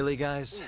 Really, guys?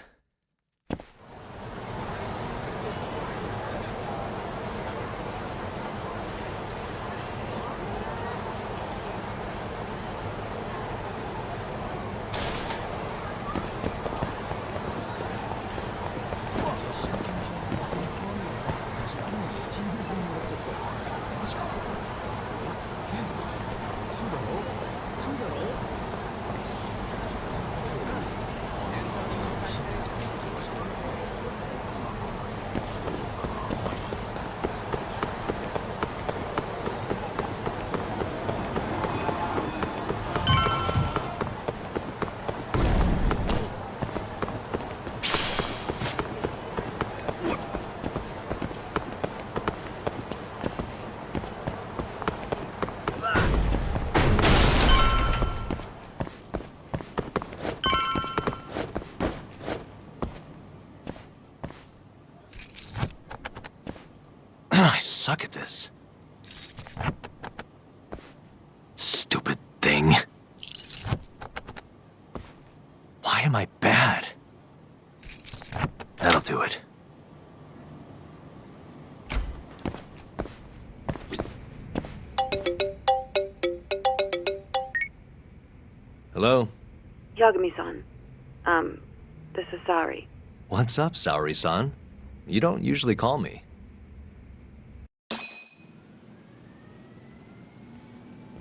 I suck at this. Stupid thing. Why am I bad? That'll do it. Hello? Yagami-san. This is Sari. What's up, Saori-san? You don't usually call me.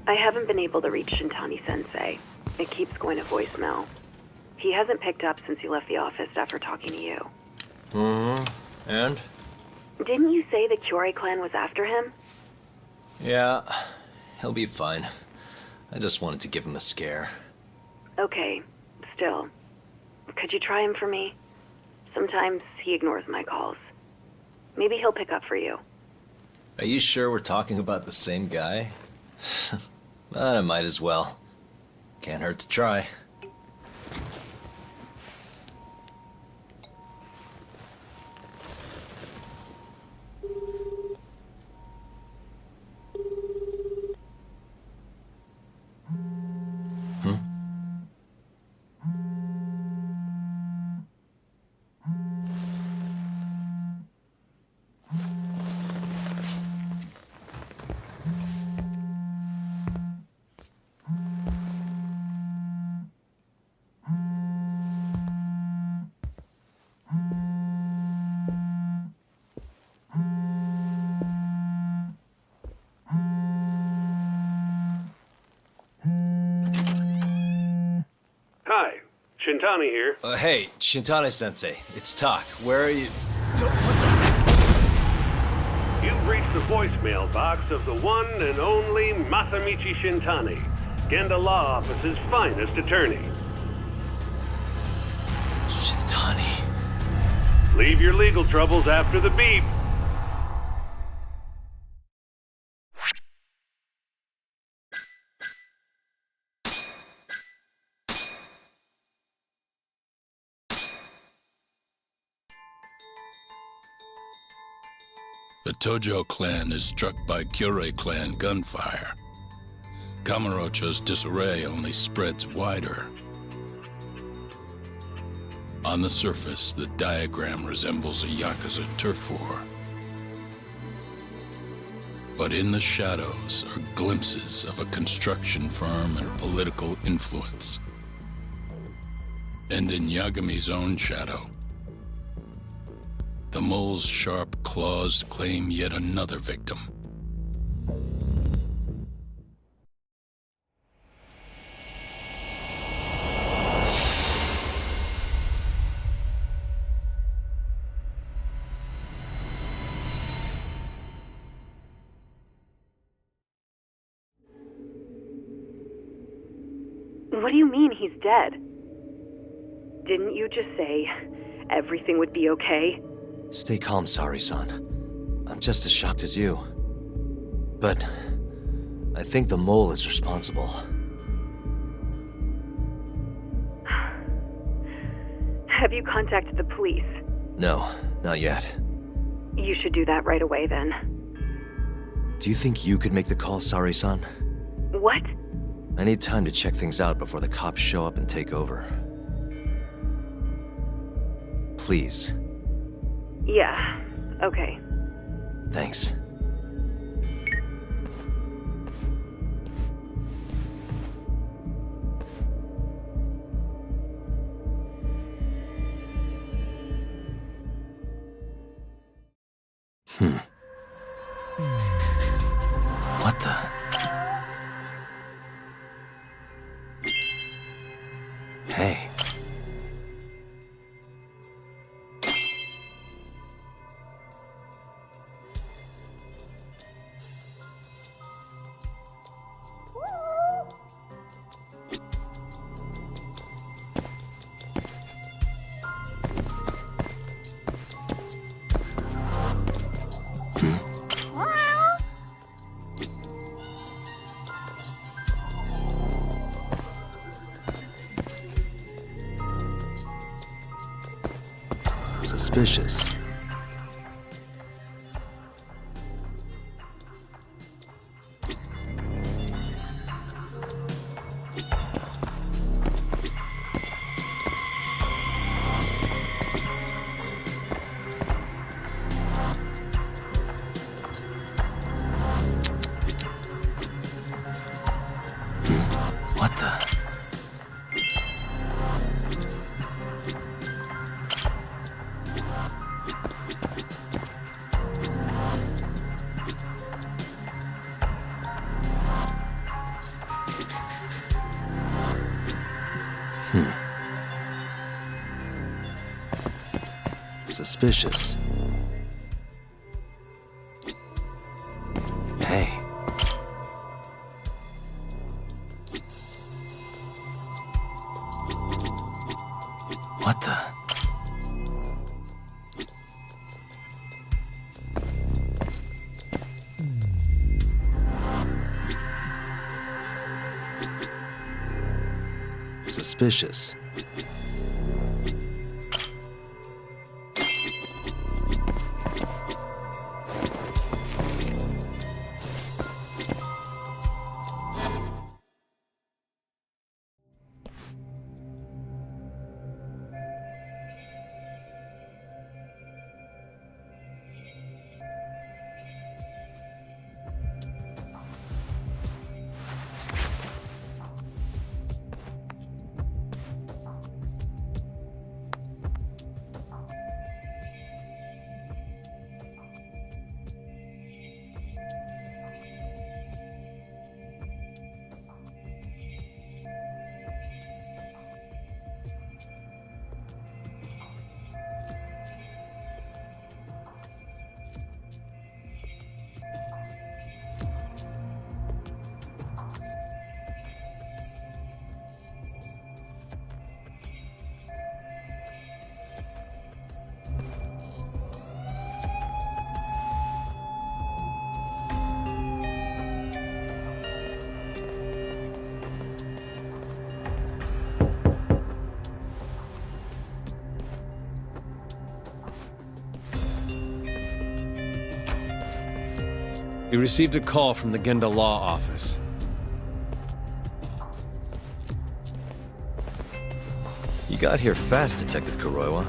I haven't been able to reach Shintani-sensei. It keeps going to voicemail. He hasn't picked up since he left the office after talking to you. And? Didn't you say the Kyorei clan was after him? Yeah, he'll be fine. I just wanted to give him a scare. Okay, still. Could you try him for me? Sometimes he ignores my calls. Maybe he'll pick up for you. Are you sure we're talking about the same guy? But I might as well. Can't hurt to try. Hi, Shintani here. Hey, Shintani-sensei, it's Tak. Where are you? You've reached the voicemail box of the one and only Masamichi Shintani, Genda Law Office's finest attorney. Shintani. Leave your legal troubles after the beep. The Tojo clan is struck by Kyorei clan gunfire. Kamurocho's disarray only spreads wider. On the surface, the diagram resembles a yakuza turf war. But in the shadows are glimpses of a construction firm and political influence. And in Yagami's own shadow, the mole's sharp claws claim yet another victim. What do you mean he's dead? Didn't you just say everything would be okay? Stay calm, Saori-san. I'm just as shocked as you. But I think the mole is responsible. Have you contacted the police? No, not yet. You should do that right away then. Do you think you could make the call, Saori-san? What? I need time to check things out before the cops show up and take over. please. Yeah, okay. Thanks. What the? Hey. Suspicious. What the? Suspicious. Hey. What the? Suspicious. We received a call from the Genda Law office. You got here fast, Detective Kuroiwa.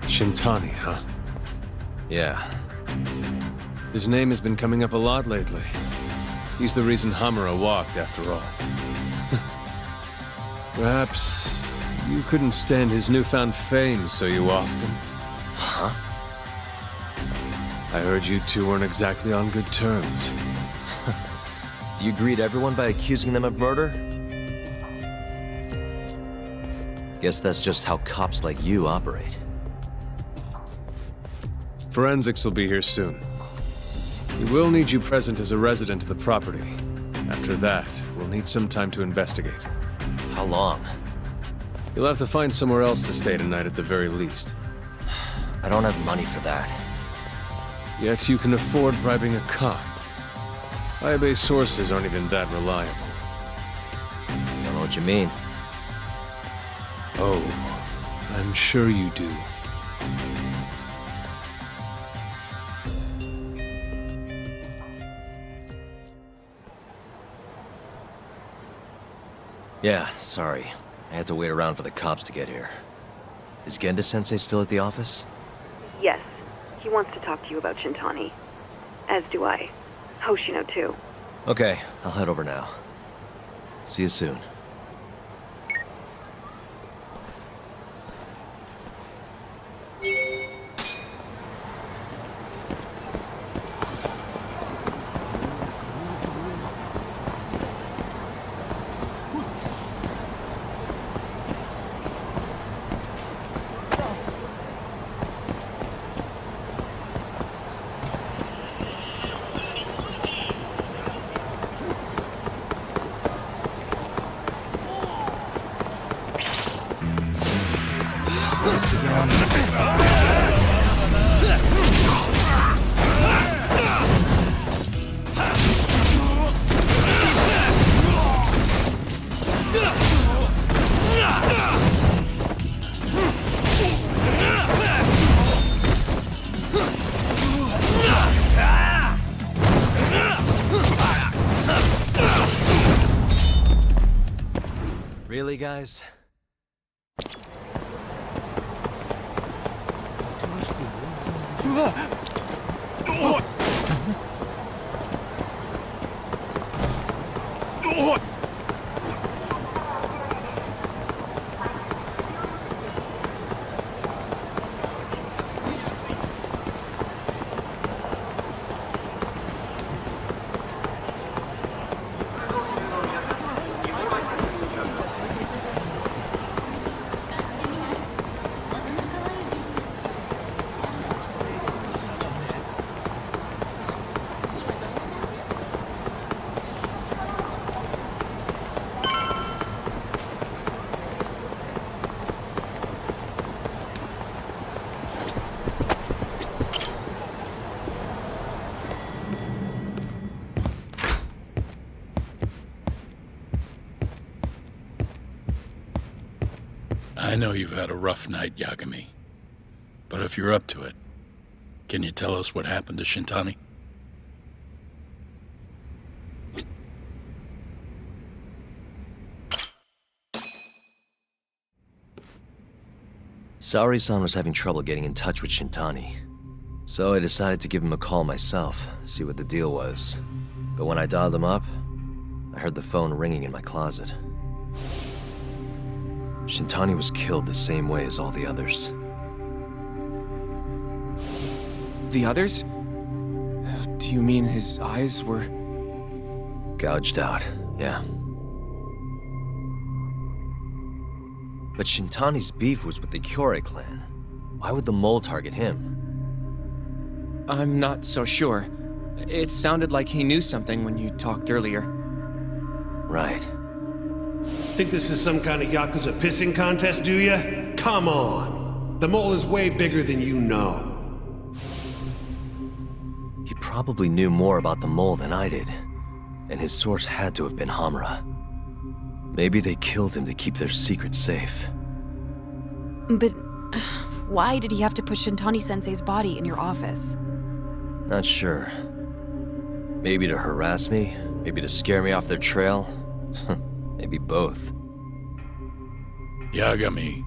Shintani, huh? Yeah. His name has been coming up a lot lately. He's the reason Hamura walked, after all. Perhaps you couldn't stand his newfound fame, so you offed him. Huh? I heard you two weren't exactly on good terms. Do you greet everyone by accusing them of murder? Guess that's just how cops like you operate. Forensics will be here soon. We will need you present as a resident of the property. After that, we'll need some time to investigate. How long? You'll have to find somewhere else to stay tonight at the very least. I don't have money for that. Yet you can afford bribing a cop. High-base sources aren't even that reliable. Don't know what you mean. Oh, I'm sure you do. Yeah, sorry. I had to wait around for the cops to get here. Is Genda-sensei still at the office? Yes. He wants to talk to you about Shintani. As do I. Hoshino, too. Okay, I'll head over now. See you soon. Really, guys? I know you've had a rough night, Yagami. But if you're up to it, can you tell us what happened to Shintani? Saori-san was having trouble getting in touch with Shintani. So I decided to give him a call myself, see what the deal was. But when I dialed him up, I heard the phone ringing in my closet. Shintani was killed the same way as all the others. The others? Do you mean his eyes were... Gouged out, yeah. But Shintani's beef was with the Kyorei clan. Why would the mole target him? I'm not so sure. It sounded like he knew something when you talked earlier. Right. Think this is some kind of yakuza pissing contest, do ya? Come on! The mole is way bigger than you know. He probably knew more about the mole than I did. And his source had to have been Hamura. Maybe they killed him to keep their secret safe. But why did he have to put Shintani-sensei's body in your office? Not sure. Maybe to harass me? Maybe to scare me off their trail? Maybe both. Yagami.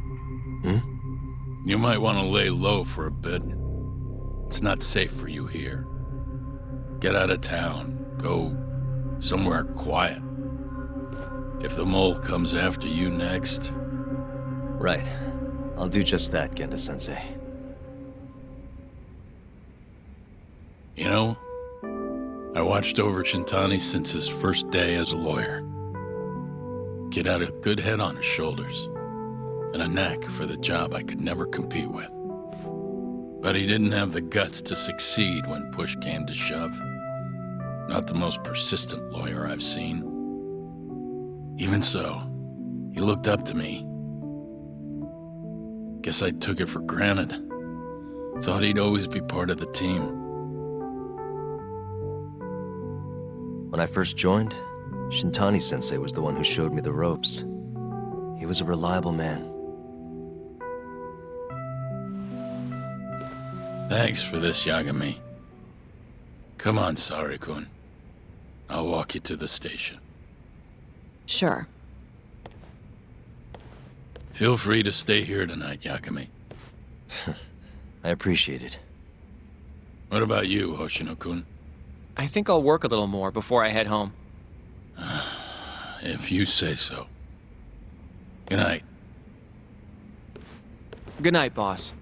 You might want to lay low for a bit. It's not safe for you here. Get out of town. Go somewhere quiet. If the mole comes after you next... Right. I'll do just that, Genda-sensei. You know, I watched over Shintani since his first day as a lawyer. Kid had a good head on his shoulders, and a knack for the job I could never compete with. But he didn't have the guts to succeed when push came to shove. Not the most persistent lawyer I've seen. Even so, he looked up to me. Guess I took it for granted. Thought he'd always be part of the team. When I first joined, Shintani-sensei was the one who showed me the ropes. He was a reliable man. Thanks for this, Yagami. Come on, Sari-kun. I'll walk you to the station. Sure. Feel free to stay here tonight, Yakami. I appreciate it. What about you, Hoshino-kun? I think I'll work a little more before I head home. If you say so. Good night. Good night, boss.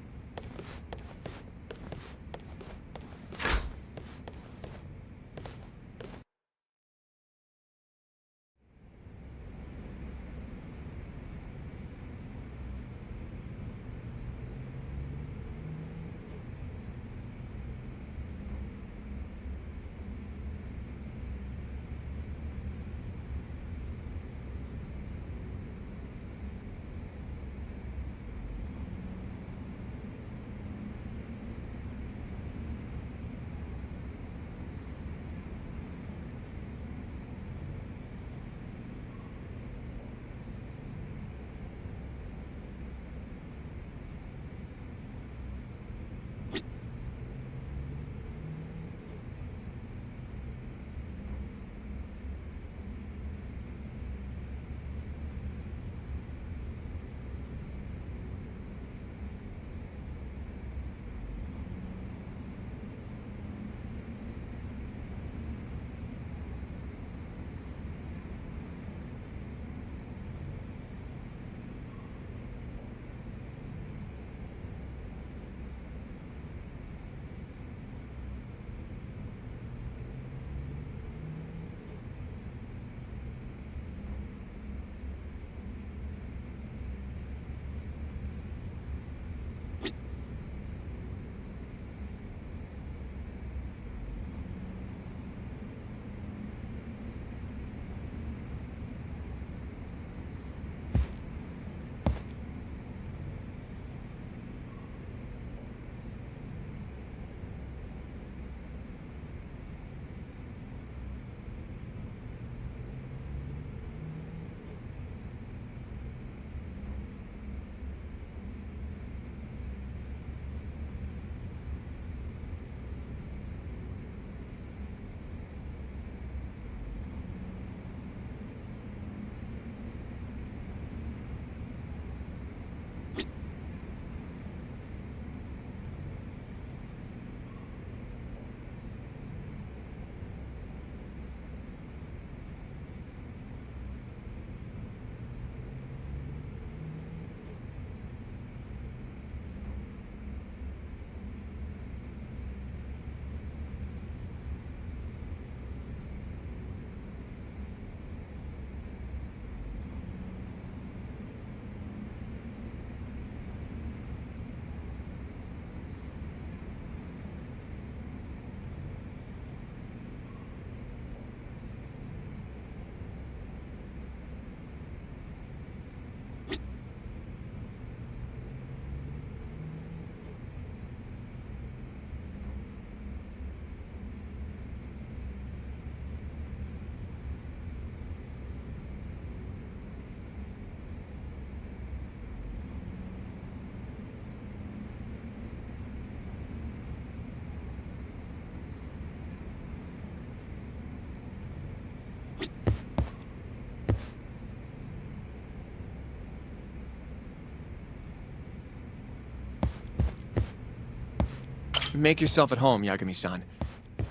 Make yourself at home, Yagami-san.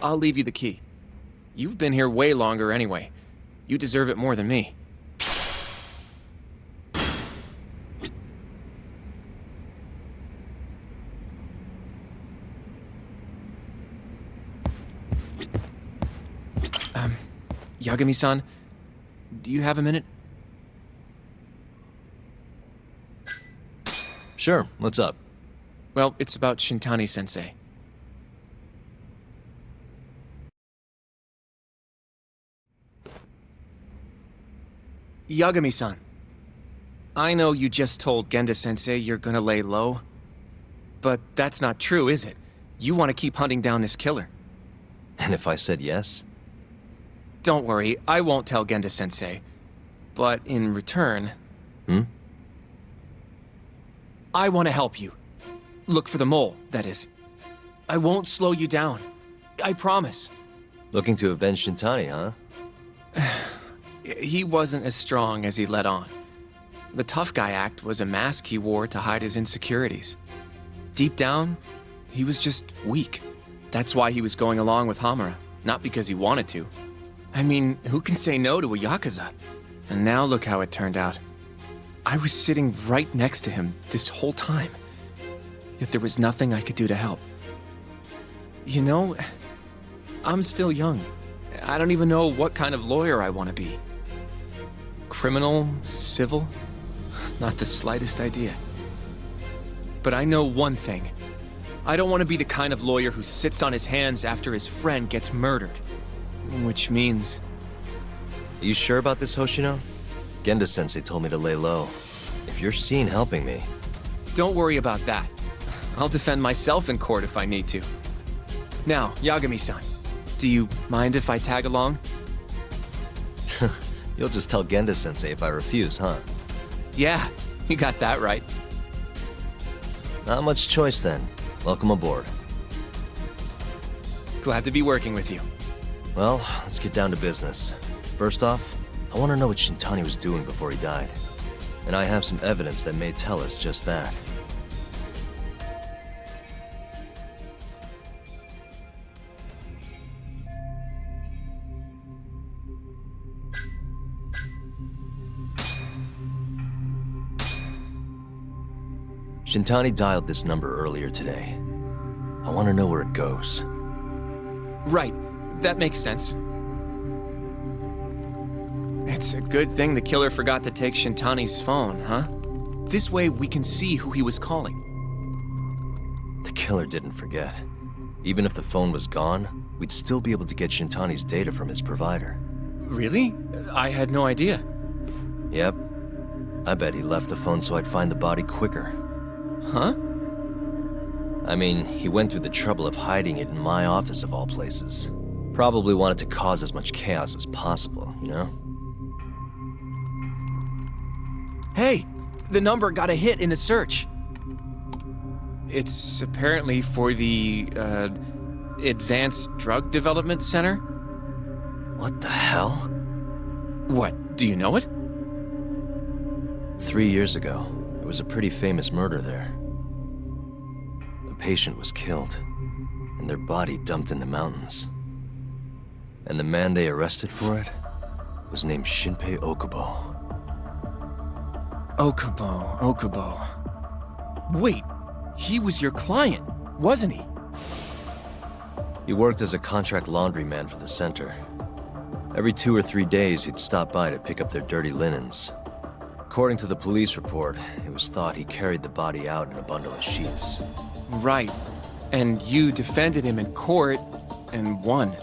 I'll leave you the key. You've been here way longer anyway. You deserve it more than me. Yagami-san, do you have a minute? Sure, what's up? Well, it's about Shintani-sensei. Yagami-san, I know you just told Genda-sensei you're gonna lay low, but that's not true, is it? You want to keep hunting down this killer. And if I said yes? Don't worry, I won't tell Genda-sensei. But in return... I want to help you. Look for the mole, that is. I won't slow you down. I promise. Looking to avenge Shintani, huh? He wasn't as strong as he let on. The tough guy act was a mask he wore to hide his insecurities. Deep down, he was just weak. That's why he was going along with Hamura, not because he wanted to. I mean, who can say no to a yakuza? And now look how it turned out. I was sitting right next to him this whole time, yet there was nothing I could do to help. You know, I'm still young. I don't even know what kind of lawyer I want to be. Criminal? Civil? Not the slightest idea. But I know one thing. I don't want to be the kind of lawyer who sits on his hands after his friend gets murdered. Which means... Are you sure about this, Hoshino? Genda-sensei told me to lay low. If you're seen helping me... Don't worry about that. I'll defend myself in court if I need to. Now, Yagami-san, do you mind if I tag along? You'll just tell Genda-sensei if I refuse, huh? Yeah, you got that right. Not much choice then. Welcome aboard. Glad to be working with you. Well, let's get down to business. First off, I want to know what Shintani was doing before he died. And I have some evidence that may tell us just that. Shintani dialed this number earlier today. I want to know where it goes. Right, that makes sense. It's a good thing the killer forgot to take Shintani's phone, huh? This way we can see who he was calling. The killer didn't forget. Even if the phone was gone, we'd still be able to get Shintani's data from his provider. Really? I had no idea. Yep. I bet he left the phone so I'd find the body quicker. Huh? I mean, he went through the trouble of hiding it in my office of all places. Probably wanted to cause as much chaos as possible, you know? Hey, the number got a hit in the search. It's apparently for the, Advanced Drug Development Center? What the hell? What, do you know it? 3 years ago, there was a pretty famous murder there. A patient was killed, and their body dumped in the mountains. And the man they arrested for it was named Shinpei Okubo. Okubo. Wait, he was your client, wasn't he? He worked as a contract laundryman for the center. Every 2 or 3 days, he'd stop by to pick up their dirty linens. According to the police report, it was thought he carried the body out in a bundle of sheets. Right. And you defended him in court and won.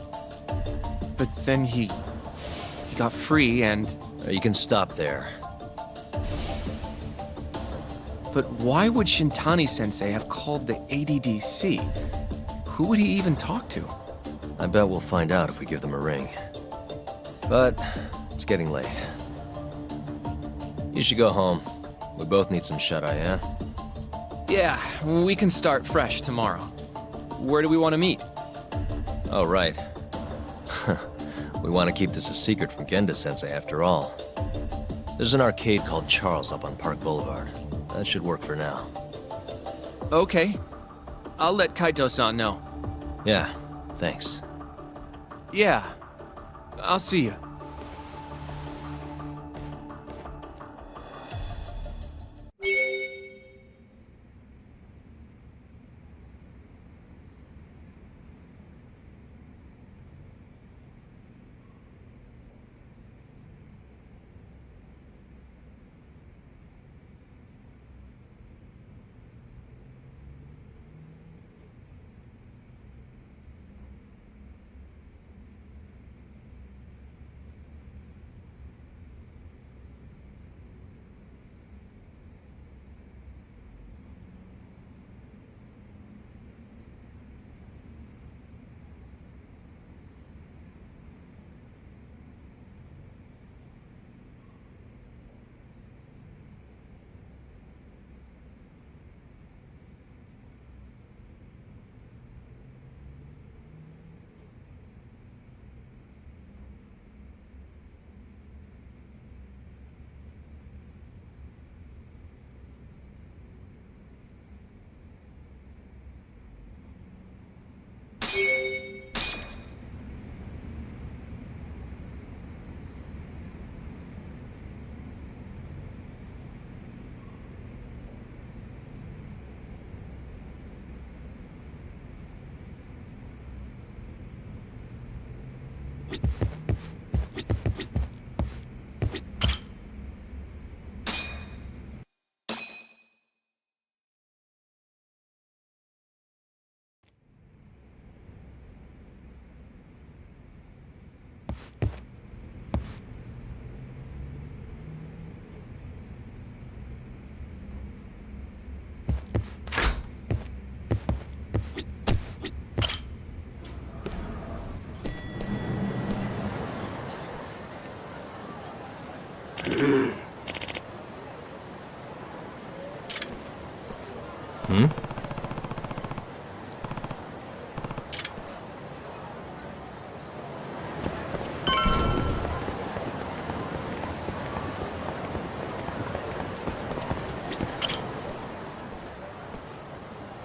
But then he got free and... You can stop there. But why would Shintani-sensei have called the ADDC? Who would he even talk to? I bet we'll find out if we give them a ring. But it's getting late. You should go home. We both need some shut-eye, yeah? Yeah, we can start fresh tomorrow. Where do we want to meet? Oh, right. We want to keep this a secret from Genda-sensei after all. There's an arcade called Charles up on Park Boulevard. That should work for now. Okay. I'll let Kaito-san know. Yeah, thanks. Yeah. I'll see you.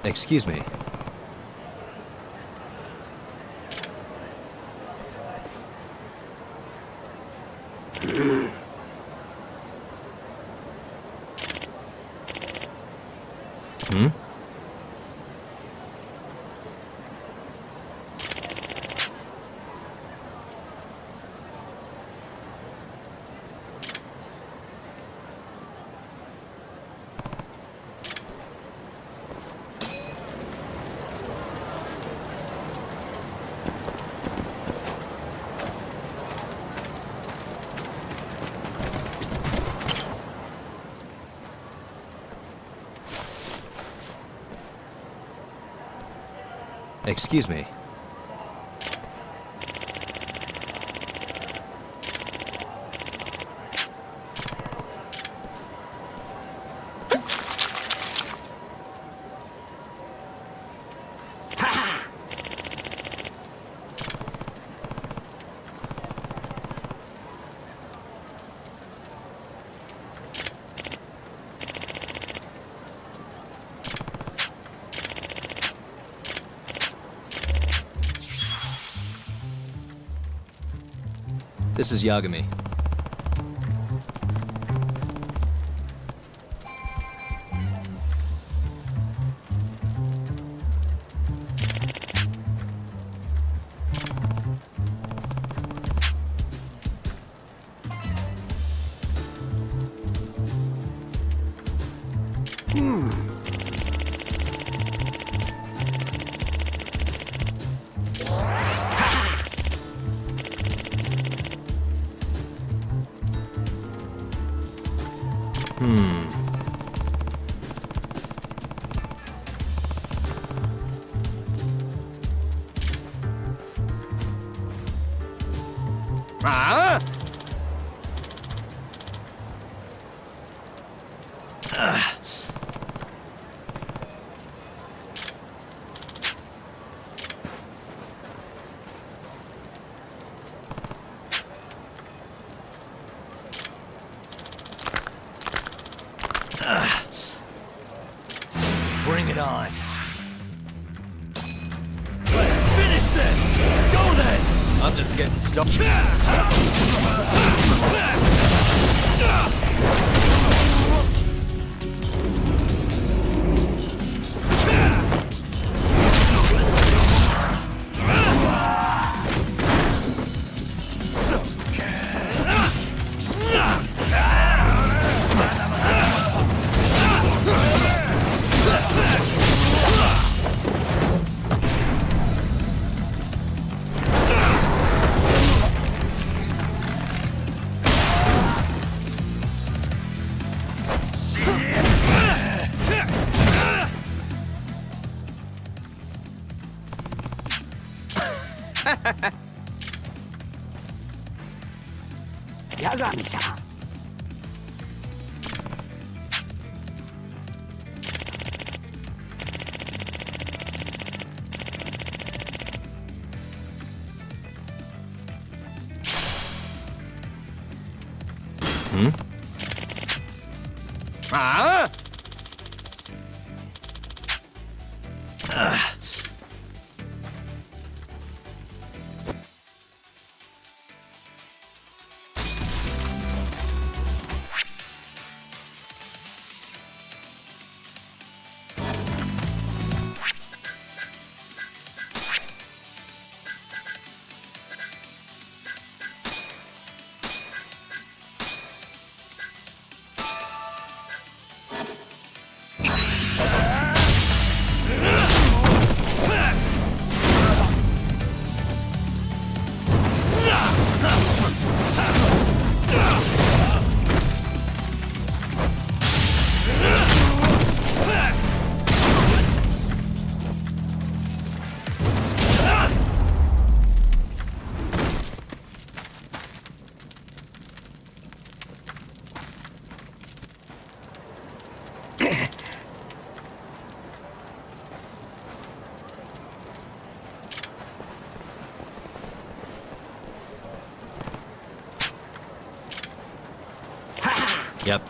Excuse me. Excuse me. This is Yagami. Bring it on. Let's finish this! Let's go then! I'm just getting started. Yagami-san. Yep.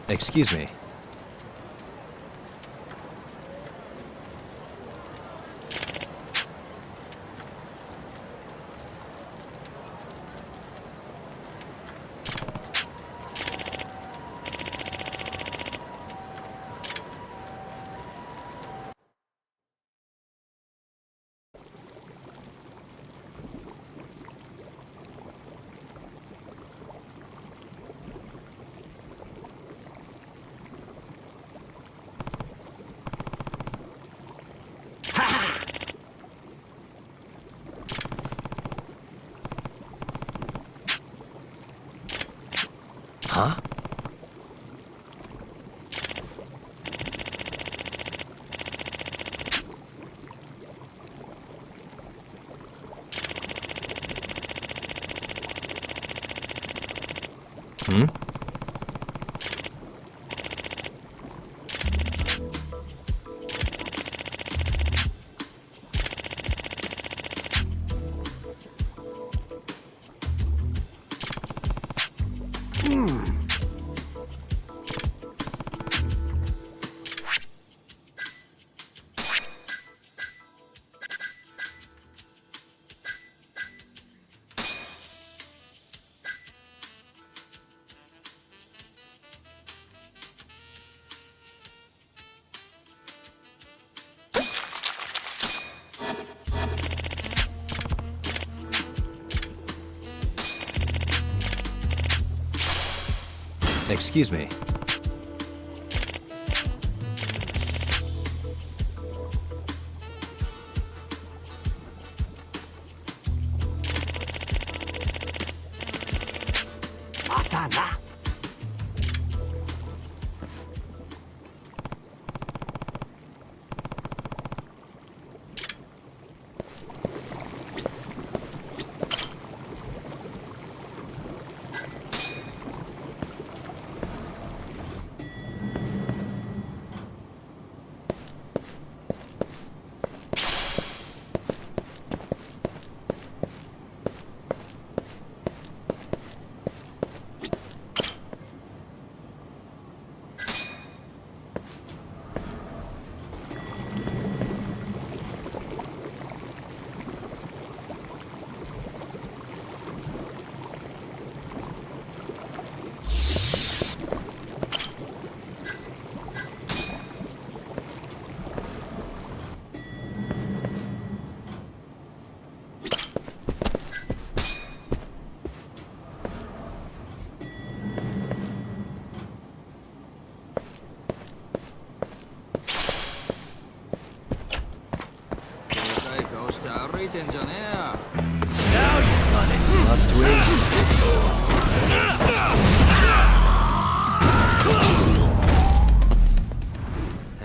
Excuse me. Huh? Hmm? Excuse me. Matana. Must we?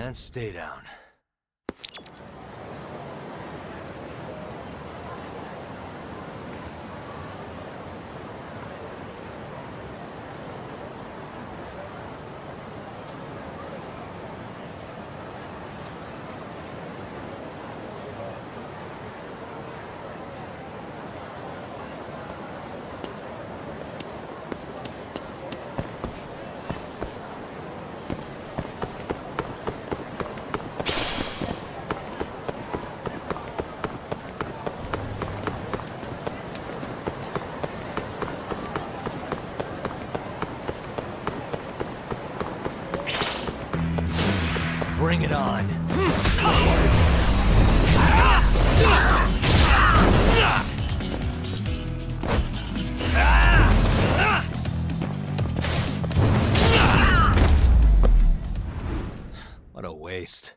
And stay down. Bring it on. What a waste.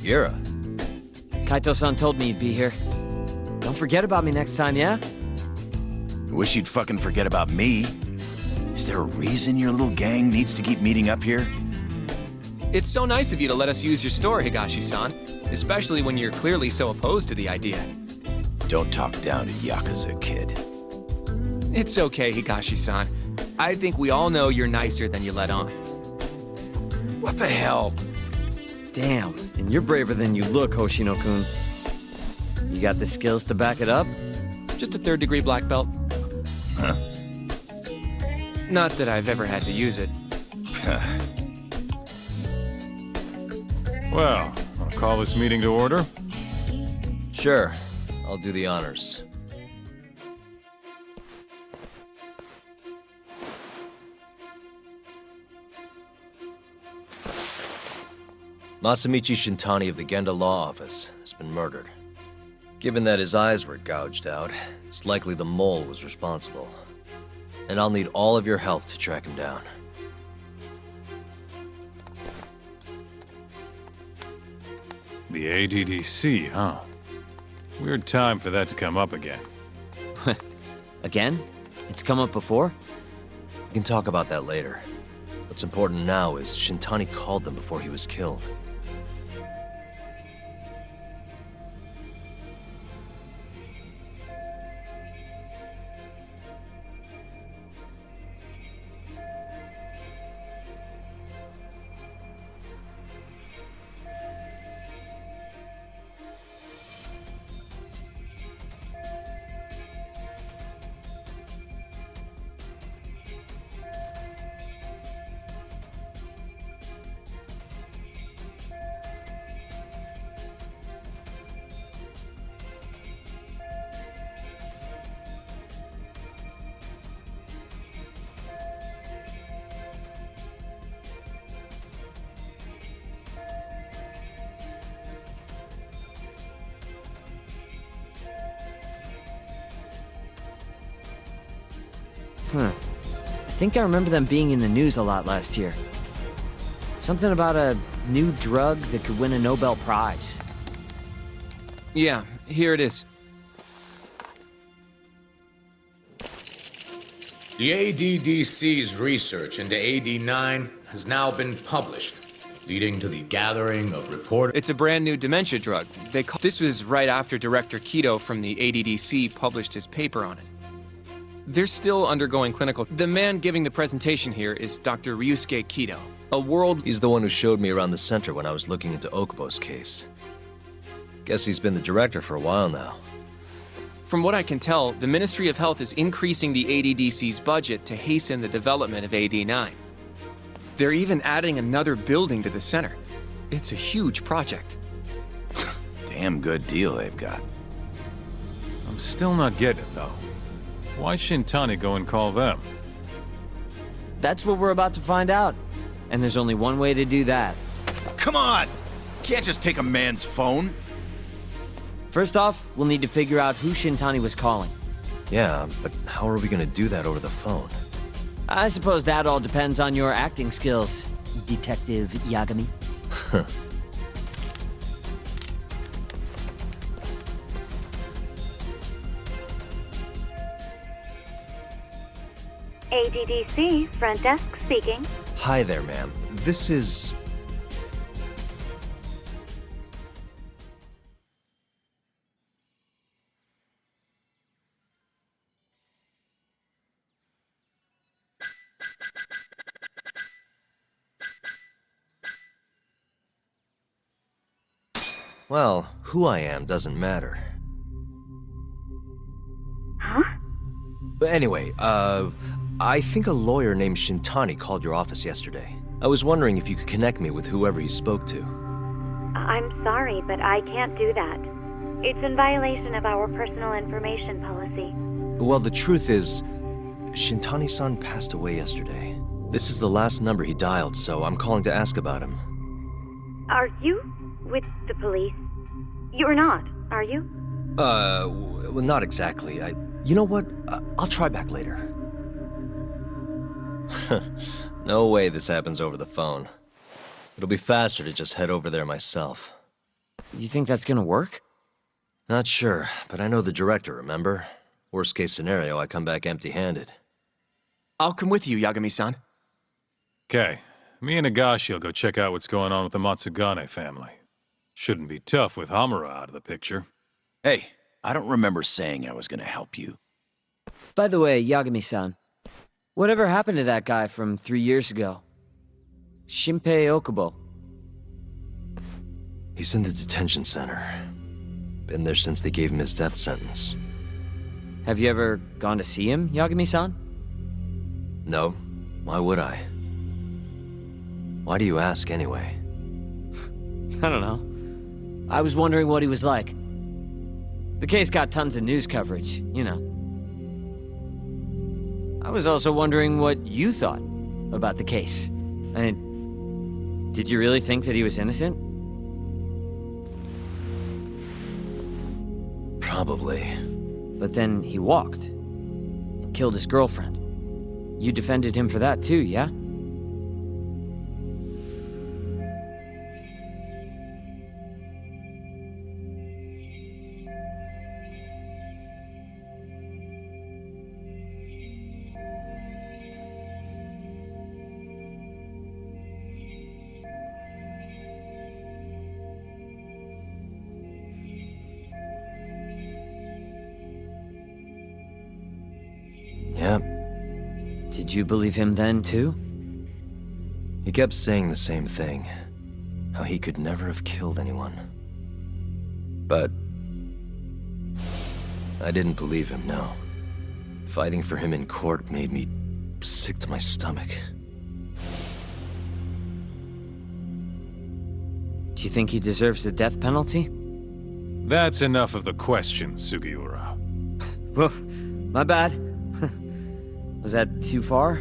Gira. Kaito-san told me you'd be here. Don't forget about me next time, yeah? Wish you'd fucking forget about me. Is there a reason your little gang needs to keep meeting up here? It's so nice of you to let us use your store, Higashi-san, especially when you're clearly so opposed to the idea. Don't talk down to Yakuza, kid. It's okay, Higashi-san. I think we all know you're nicer than you let on. What the hell? Damn, and you're braver than you look, Hoshino-kun. You got the skills to back it up? Just a third-degree black belt. Huh? Not that I've ever had to use it. Well, I'll call this meeting to order. Sure, I'll do the honors. Masamichi Shintani of the Genda Law Office has been murdered. Given that his eyes were gouged out, it's likely the mole was responsible. And I'll need all of your help to track him down. The ADDC, huh? Weird time for that to come up again. Again? It's come up before? We can talk about that later. What's important now is Shintani called them before he was killed. I think I remember them being in the news a lot last year. Something about a new drug that could win a Nobel Prize. Yeah, here it is. The ADDC's research into AD9 has now been published, leading to the gathering of reports. It's a brand new dementia drug. This was right after Director Kido from the ADDC published his paper on it. They're still undergoing clinical. The man giving the presentation here is Dr. Ryusuke Kido, a world... He's the one who showed me around the center when I was looking into Okubo's case. Guess he's been the director for a while now. From what I can tell, the Ministry of Health is increasing the ADDC's budget to hasten the development of AD9. They're even adding another building to the center. It's a huge project. Damn good deal they've got. I'm still not getting it, though. Why Shintani go and call them? That's what we're about to find out. And there's only one way to do that. Come on! Can't just take a man's phone. First off, we'll need to figure out who Shintani was calling. Yeah, but how are we gonna do that over the phone? I suppose that all depends on your acting skills, Detective Yagami. ADDC, front desk speaking. Hi there, ma'am. This is... Well, who I am doesn't matter. Huh? But anyway, I think a lawyer named Shintani called your office yesterday. I was wondering if you could connect me with whoever he spoke to. I'm sorry, but I can't do that. It's in violation of our personal information policy. Well, the truth is, Shintani-san passed away yesterday. This is the last number he dialed, so I'm calling to ask about him. Are you with the police? You're not, are you? Well, not exactly. You know what? I'll try back later. No way this happens over the phone. It'll be faster to just head over there myself. You think that's gonna work? Not sure, but I know the director, remember? Worst case scenario, I come back empty-handed. I'll come with you, Yagami-san. Okay, me and Nagashi will go check out what's going on with the Matsugane family. Shouldn't be tough with Hamura out of the picture. Hey, I don't remember saying I was gonna help you. By the way, Yagami-san, whatever happened to that guy from 3 years ago? Shinpei Okubo. He's in the detention center. Been there since they gave him his death sentence. Have you ever gone to see him, Yagami-san? No. Why would I? Why do you ask anyway? I don't know. I was wondering what he was like. The case got tons of news coverage, you know. I was also wondering what you thought about the case. I mean, did you really think that he was innocent? Probably. But then he walked and killed his girlfriend. You defended him for that too, yeah? Yep. Did you believe him then, too? He kept saying the same thing. How he could never have killed anyone. But I didn't believe him, no. Fighting for him in court made me sick to my stomach. Do you think he deserves the death penalty? That's enough of the questions, Sugiura. Well, my bad. Was that too far?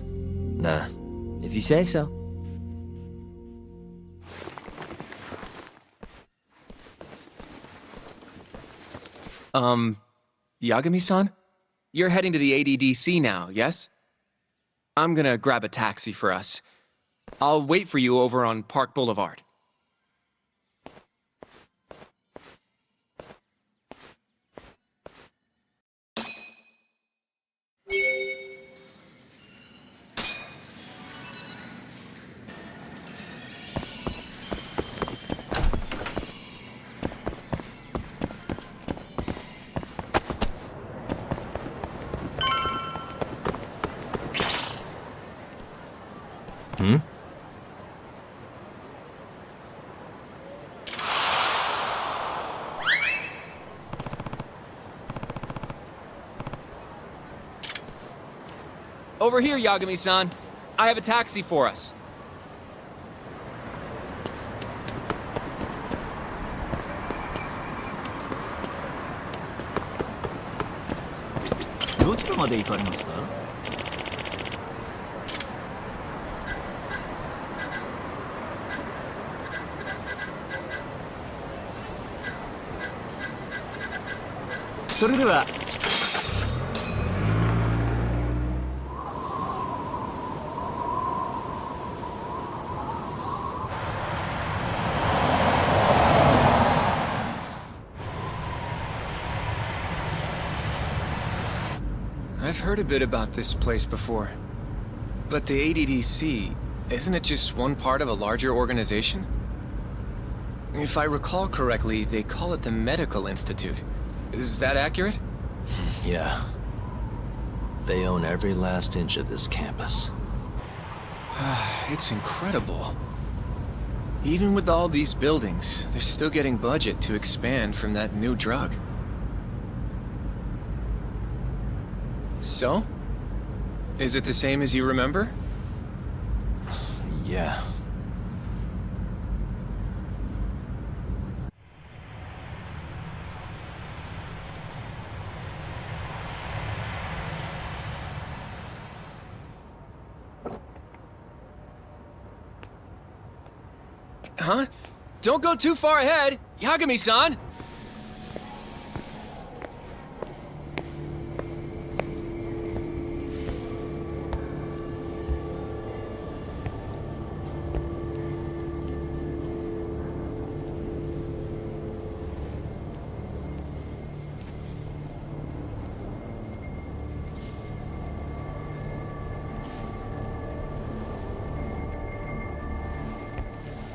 Nah. If you say so. Yagami-san? You're heading to the ADDC now, yes? I'm gonna grab a taxi for us. I'll wait for you over on Park Boulevard. Over here, Yagami-san. I have a taxi for us. I've heard a bit about this place before. But the ADDC, isn't it just one part of a larger organization? If I recall correctly, they call it the Medical Institute. Is that accurate? Yeah. They own every last inch of this campus. It's incredible. Even with all these buildings, they're still getting budget to expand from that new drug. So? Is it the same as you remember? Yeah. Huh? Don't go too far ahead! Yagami-san!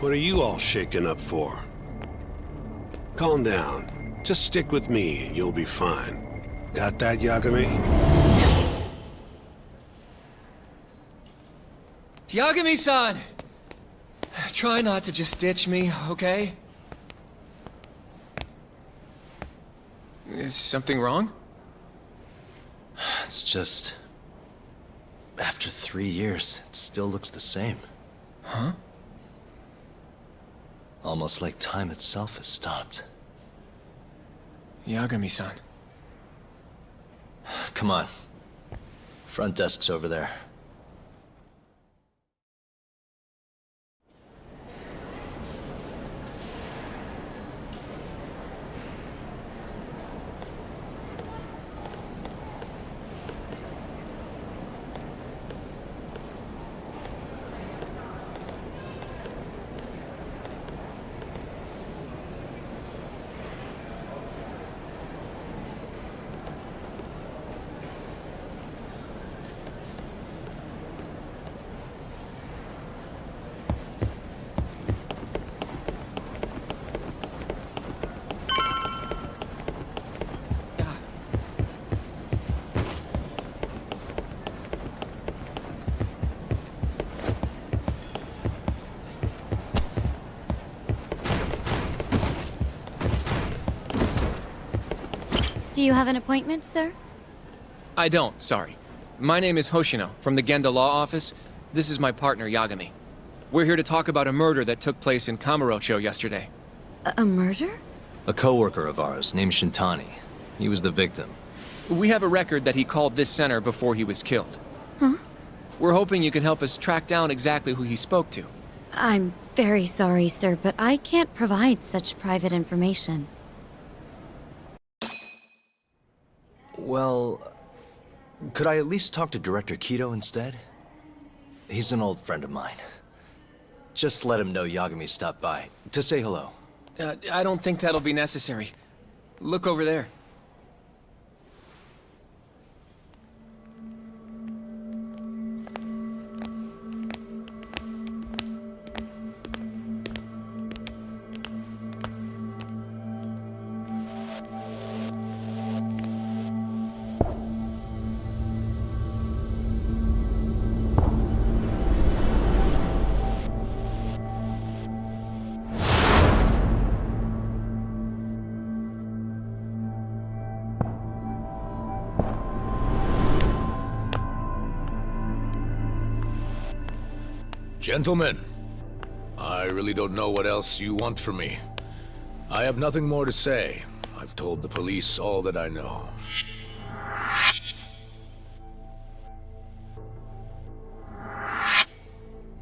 What are you all shaken up for? Calm down. Just stick with me and you'll be fine. Got that, Yagami? Yagami-san! Try not to just ditch me, okay? Is something wrong? It's just... After 3 years, it still looks the same. Huh? Almost like time itself has stopped. Yagami-san. Come on. Front desk's over there. Do you have an appointment, sir? I don't, sorry. My name is Hoshino, from the Genda Law Office. This is my partner, Yagami. We're here to talk about a murder that took place in Kamurocho yesterday. A murder? A coworker of ours named Shintani. He was the victim. We have a record that he called this center before he was killed. Huh? We're hoping you can help us track down exactly who he spoke to. I'm very sorry, sir, but I can't provide such private information. Well, could I at least talk to Director Kido instead? He's an old friend of mine. Just let him know Yagami stopped by, to say hello. I don't think that'll be necessary. Look over there. Gentlemen, I really don't know what else you want from me. I have nothing more to say. I've told the police all that I know.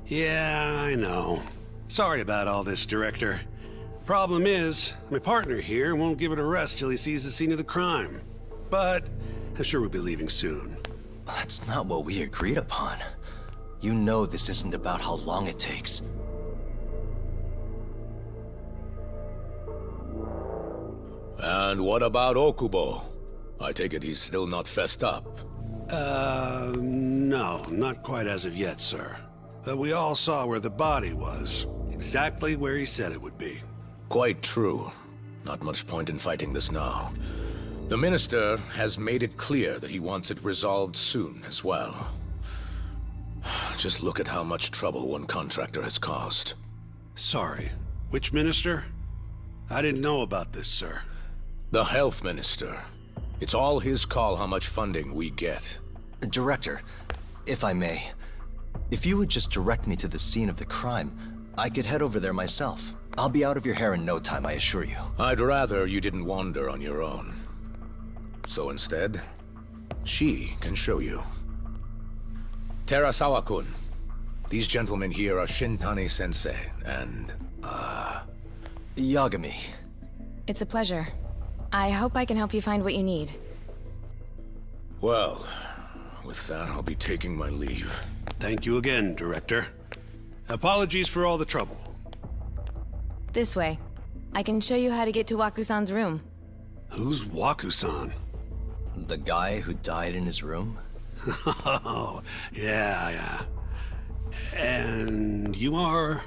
Yeah, I know. Sorry about all this, Director. Problem is, my partner here won't give it a rest till he sees the scene of the crime. But I'm sure we'll be leaving soon. That's not what we agreed upon. You know this isn't about how long it takes. And what about Okubo? I take it he's still not fessed up. No, not quite as of yet, sir. But we all saw where the body was. Exactly where he said it would be. Quite true. Not much point in fighting this now. The Minister has made it clear that he wants it resolved soon as well. Just look at how much trouble one contractor has caused. Sorry, which minister? I didn't know about this, sir. The Health Minister. It's all his call how much funding we get. Director, if I may, if you would just direct me to the scene of the crime, I could head over there myself. I'll be out of your hair in no time, I assure you. I'd rather you didn't wander on your own. So instead, she can show you. Terasawa-kun, these gentlemen here are Shintani-sensei and, Yagami. It's a pleasure. I hope I can help you find what you need. Well, with that, I'll be taking my leave. Thank you again, Director. Apologies for all the trouble. This way. I can show you how to get to Waku-san's room. Who's Waku-san? The guy who died in his room? Oh, yeah. And you are?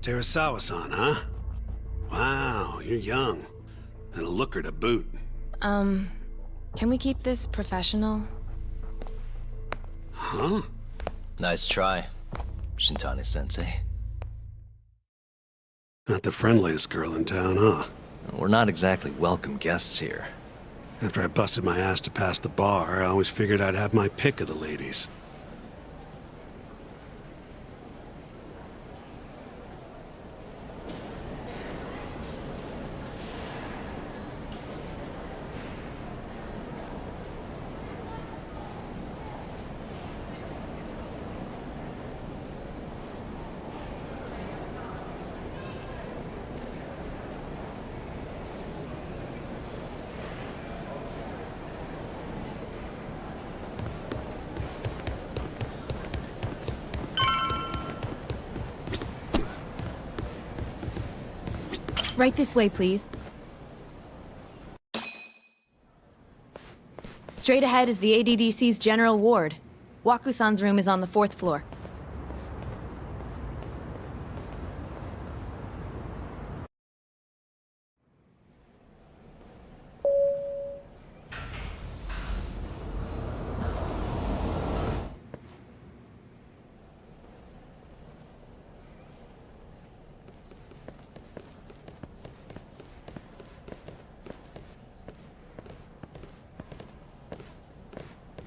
Terasawa-san, huh? Wow, you're young. And a looker to boot. Can we keep this professional? Huh? Nice try, Shintani-sensei. Not the friendliest girl in town, huh? We're not exactly welcome guests here. After I busted my ass to pass the bar, I always figured I'd have my pick of the ladies. Right this way, please. Straight ahead is the ADDC's general ward. Waku-san's room is on the 4th floor.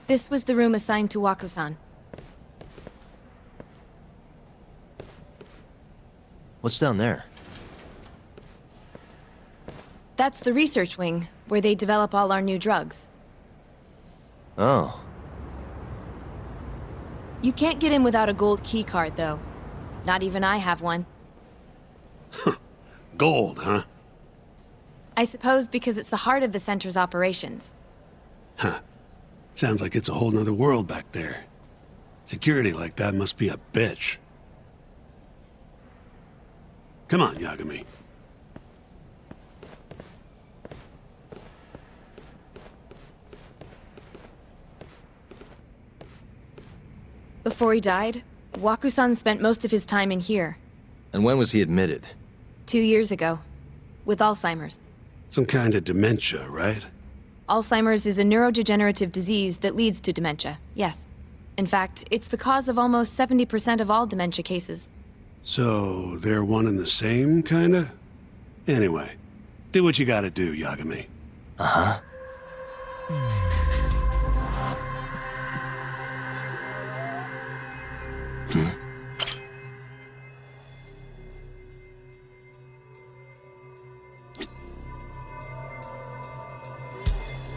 This was the room assigned to Waku-san. What's down there? That's the research wing, where they develop all our new drugs. Oh. You can't get in without a gold key card, though. Not even I have one. Gold, huh? I suppose because it's the heart of the center's operations. Huh. Sounds like it's a whole nother world back there. Security like that must be a bitch. Come on, Yagami. Before he died, Waku-san spent most of his time in here. And when was he admitted? 2 years ago. With Alzheimer's. Some kind of dementia, right? Alzheimer's is a neurodegenerative disease that leads to dementia, yes. In fact, it's the cause of almost 70% of all dementia cases. So, they're one and the same, kinda? Anyway, do what you gotta do, Yagami. Uh-huh.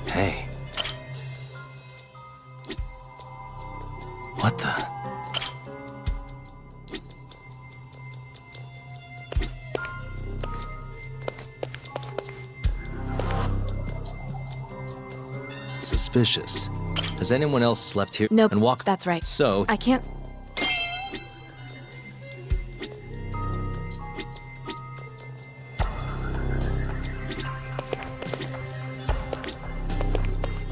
Hey. What the? Suspicious. Has anyone else slept here? Nope, and walked? that's right. So... I can't...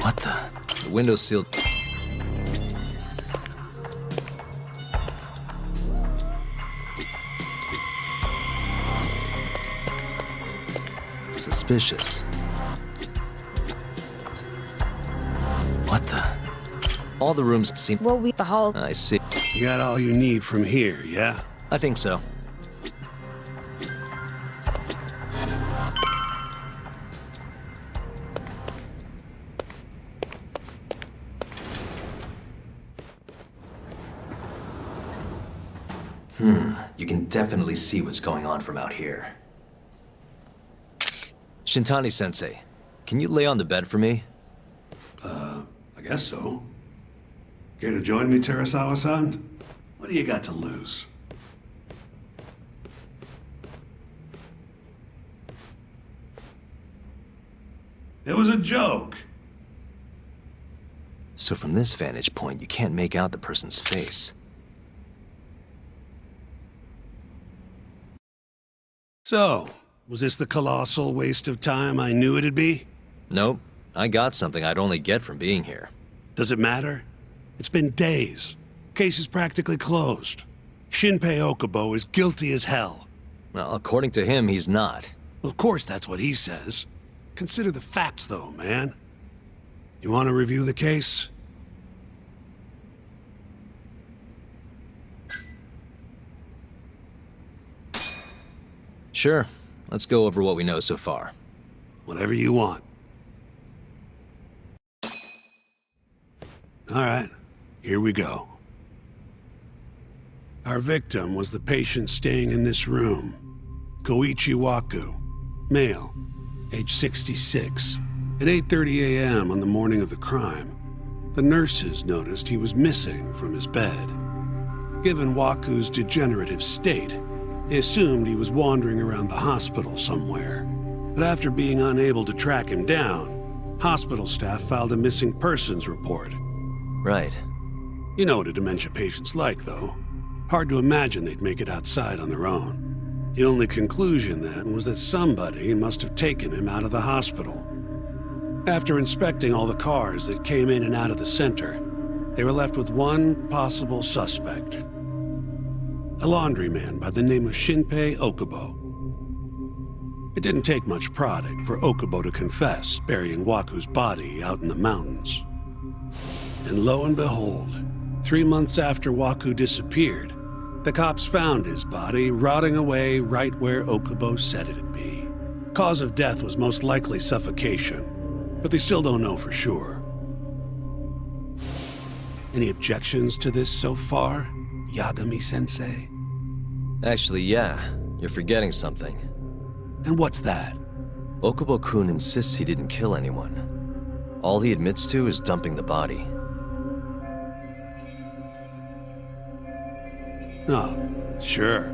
What the? The window's sealed. Suspicious. What the? All the rooms seem... Well, the hall... I see. You got all you need from here, yeah? I think so. You can definitely see what's going on from out here. Shintani-sensei, can you lay on the bed for me? I guess so. Care to join me, Terasawa-san? What do you got to lose? It was a joke. So from this vantage point, you can't make out the person's face. So, was this the colossal waste of time I knew it'd be? Nope. I got something I'd only get from being here. Does it matter? It's been days. Case is practically closed. Shinpei Okubo is guilty as hell. Well, according to him, he's not. Well, of course that's what he says. Consider the facts, though, man. You want to review the case? Sure. Let's go over what we know so far. Whatever you want. All right, here we go. Our victim was the patient staying in this room. Koichi Waku, male, age 66. At 8:30 a.m. on the morning of the crime, the nurses noticed he was missing from his bed. Given Waku's degenerative state, they assumed he was wandering around the hospital somewhere. But after being unable to track him down, hospital staff filed a missing persons report. Right. You know what a dementia patient's like, though. Hard to imagine they'd make it outside on their own. The only conclusion then was that somebody must have taken him out of the hospital. After inspecting all the cars that came in and out of the center, they were left with one possible suspect. A laundryman by the name of Shinpei Okubo. It didn't take much prodding for Okubo to confess burying Waku's body out in the mountains. And lo and behold, 3 months after Waku disappeared, the cops found his body rotting away right where Okubo said it'd be. Cause of death was most likely suffocation, but they still don't know for sure. Any objections to this so far, Yagami-sensei? Actually, yeah. You're forgetting something. And what's that? Okubo-kun insists he didn't kill anyone. All he admits to is dumping the body. Oh, sure.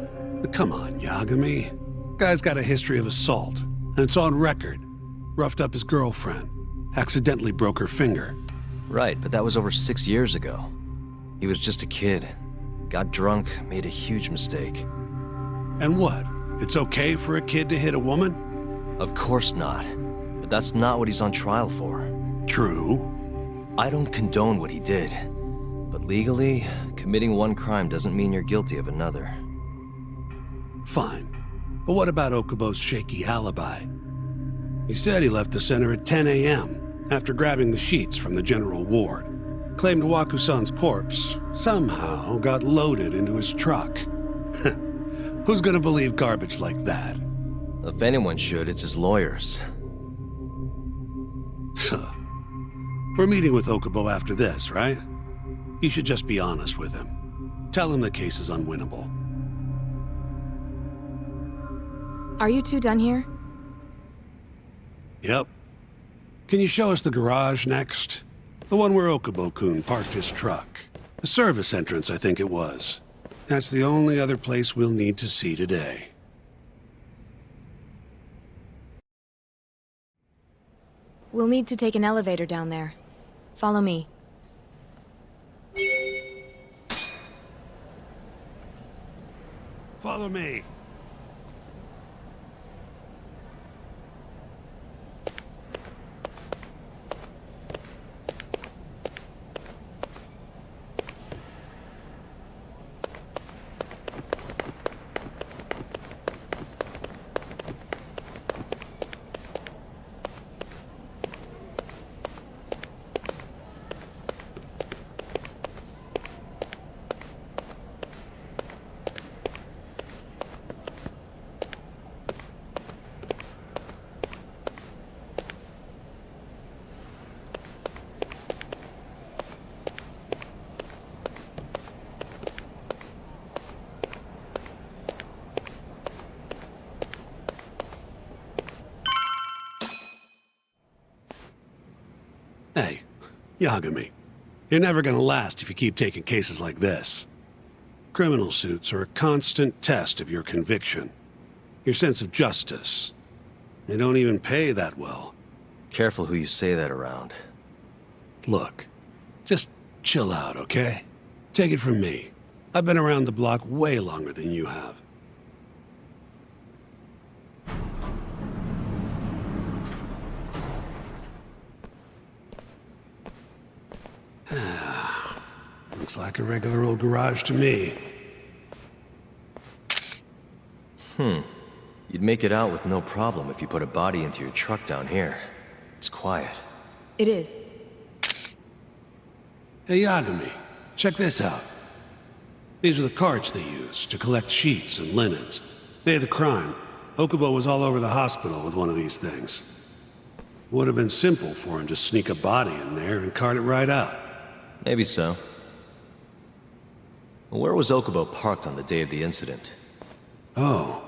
But come on, Yagami. Guy's got a history of assault, and it's on record. Roughed up his girlfriend. Accidentally broke her finger. Right, but that was over 6 years ago. He was just a kid. Got drunk, made a huge mistake. And what? It's okay for a kid to hit a woman? Of course not. But that's not what he's on trial for. True. I don't condone what he did. But legally, committing one crime doesn't mean you're guilty of another. Fine. But what about Okubo's shaky alibi? He said he left the center at 10 a.m. after grabbing the sheets from the general ward. Claimed Waku-san's corpse somehow got loaded into his truck. Who's gonna believe garbage like that? If anyone should, it's his lawyers. We're meeting with Okubo after this, right? You should just be honest with him. Tell him the case is unwinnable. Are you two done here? Yep. Can you show us the garage next? The one where Okubo-kun parked his truck. The service entrance, I think it was. That's the only other place we'll need to see today. We'll need to take an elevator down there. Follow me. Follow me. Hey, Yagami, you're never gonna last if you keep taking cases like this. Criminal suits are a constant test of your conviction, your sense of justice. They don't even pay that well. Careful who you say that around. Look, just chill out, okay? Take it from me. I've been around the block way longer than you have. Looks like a regular old garage to me. You'd make it out with no problem if you put a body into your truck down here. It's quiet. It is. Hey, Yagami, check this out. These are the carts they use to collect sheets and linens. Day of the crime, Okubo was all over the hospital with one of these things. Would have been simple for him to sneak a body in there and cart it right out. Maybe so. Well, where was Okubo parked on the day of the incident? Oh,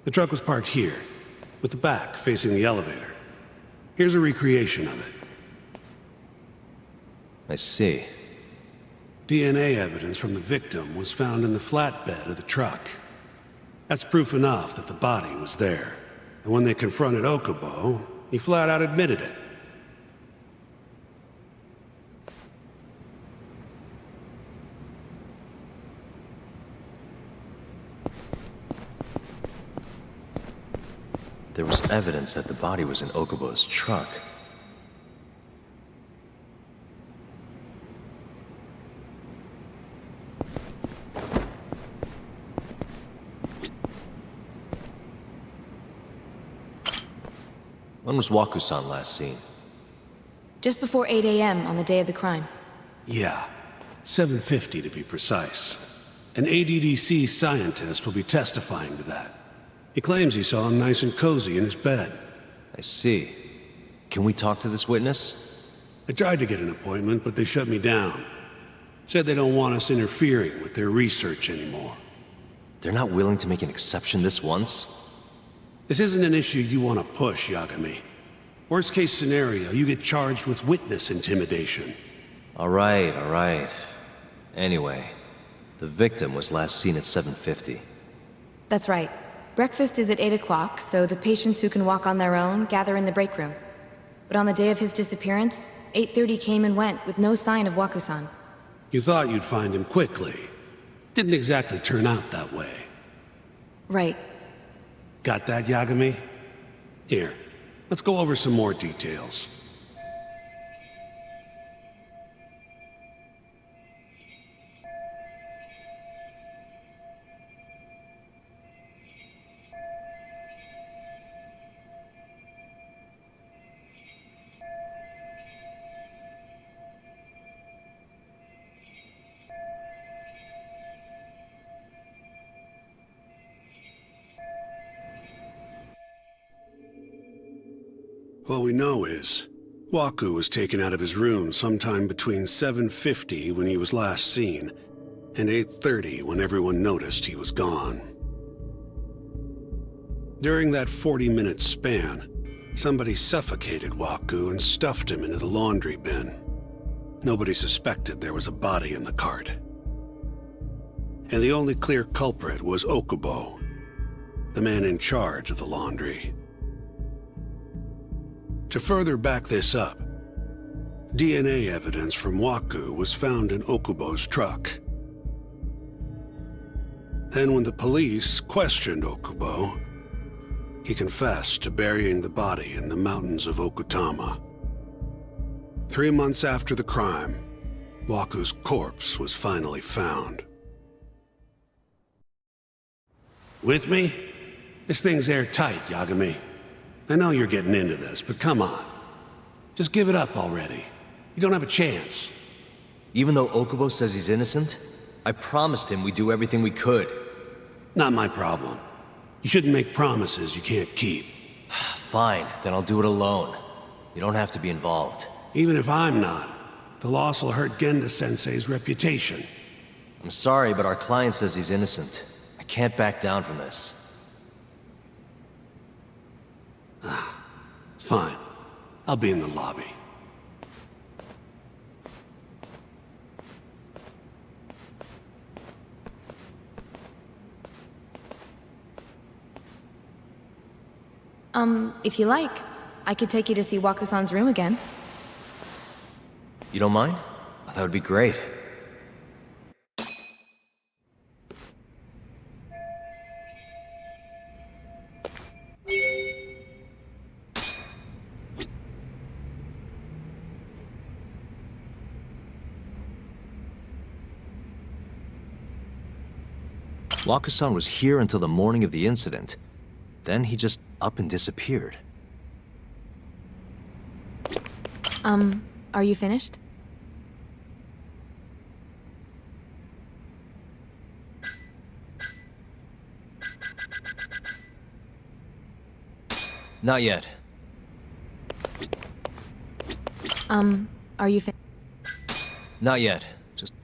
the truck was parked here, with the back facing the elevator. Here's a recreation of it. I see. DNA evidence from the victim was found in the flatbed of the truck. That's proof enough that the body was there. And when they confronted Okubo, he flat out admitted it. There was evidence that the body was in Okubo's truck. When was Waku-san last seen? Just before 8 a.m. on the day of the crime. Yeah, 7:50 to be precise. An ADDC scientist will be testifying to that. He claims he saw him nice and cozy in his bed. I see. Can we talk to this witness? I tried to get an appointment, but they shut me down. Said they don't want us interfering with their research anymore. They're not willing to make an exception this once? This isn't an issue you want to push, Yagami. Worst case scenario, you get charged with witness intimidation. All right. Anyway, the victim was last seen at 7:50. That's right. Breakfast is at 8 o'clock, so the patients who can walk on their own gather in the break room. But on the day of his disappearance, 8:30 came and went with no sign of Waku-san. You thought you'd find him quickly. Didn't exactly turn out that way. Right. Got that, Yagami? Here, let's go over some more details. What we know is, Waku was taken out of his room sometime between 7:50 when he was last seen, and 8:30 when everyone noticed he was gone. During that 40-minute span, somebody suffocated Waku and stuffed him into the laundry bin. Nobody suspected there was a body in the cart. And the only clear culprit was Okubo, the man in charge of the laundry. To further back this up, DNA evidence from Waku was found in Okubo's truck. Then when the police questioned Okubo, he confessed to burying the body in the mountains of Okutama. 3 months after the crime, Waku's corpse was finally found. With me? This thing's airtight, Yagami. I know you're getting into this, but come on. Just give it up already. You don't have a chance. Even though Okubo says he's innocent, I promised him we'd do everything we could. Not my problem. You shouldn't make promises you can't keep. Fine, then I'll do it alone. You don't have to be involved. Even if I'm not, the loss will hurt Genda-sensei's reputation. I'm sorry, but our client says he's innocent. I can't back down from this. Fine. I'll be in the lobby. If you like, I could take you to see Waku-san's room again. You don't mind? That would be great. Wakusan was here until the morning of the incident. Then he just up and disappeared. Are you finished? Not yet. Are you Not yet. Just...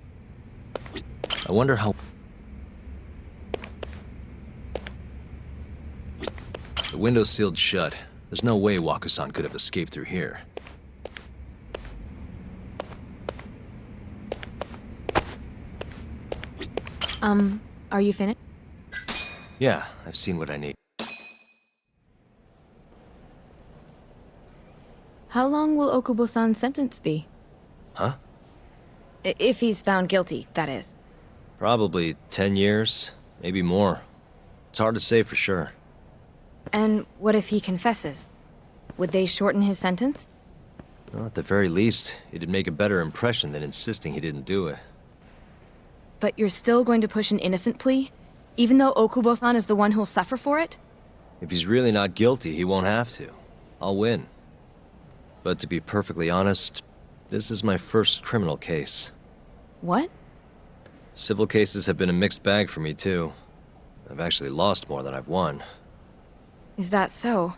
I wonder how... The window's sealed shut. There's no way Wakusan could have escaped through here. Are you finished? Yeah, I've seen what I need. How long will Okubo-san's sentence be? Huh? If he's found guilty, that is. Probably 10 years, maybe more. It's hard to say for sure. And what if he confesses? Would they shorten his sentence? Well, at the very least, it'd make a better impression than insisting he didn't do it. But you're still going to push an innocent plea? Even though Okubo-san is the one who'll suffer for it? If he's really not guilty, he won't have to. I'll win. But to be perfectly honest, this is my first criminal case. What? Civil cases have been a mixed bag for me, too. I've actually lost more than I've won. Is that so?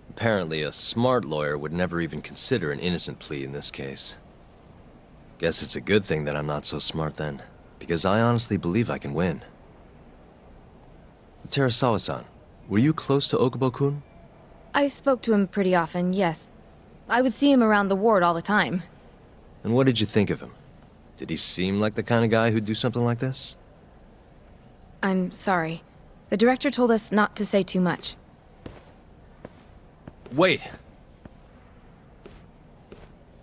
Apparently, a smart lawyer would never even consider an innocent plea in this case. Guess it's a good thing that I'm not so smart then, because I honestly believe I can win. Terasawa-san, were you close to Okubo-kun? I spoke to him pretty often, yes. I would see him around the ward all the time. And what did you think of him? Did he seem like the kind of guy who'd do something like this? I'm sorry. The director told us not to say too much. Wait!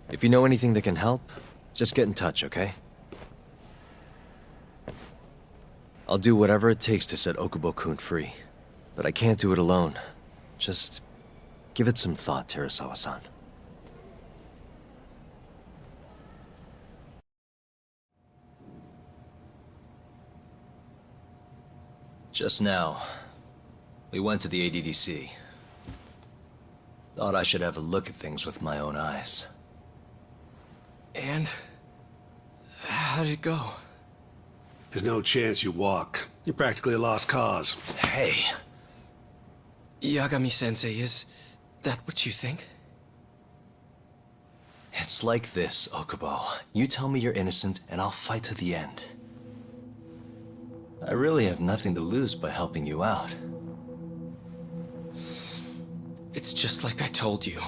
If you know anything that can help, just get in touch, okay? I'll do whatever it takes to set Okubo-kun free. But I can't do it alone. Just give it some thought, Terasawa-san. Just now, we went to the ADDC. Thought I should have a look at things with my own eyes. And? How did it go? There's no chance you walk. You're practically a lost cause. Hey. Yagami-sensei, is that what you think? It's like this, Okubo. You tell me you're innocent, and I'll fight to the end. I really have nothing to lose by helping you out. It's just like I told you.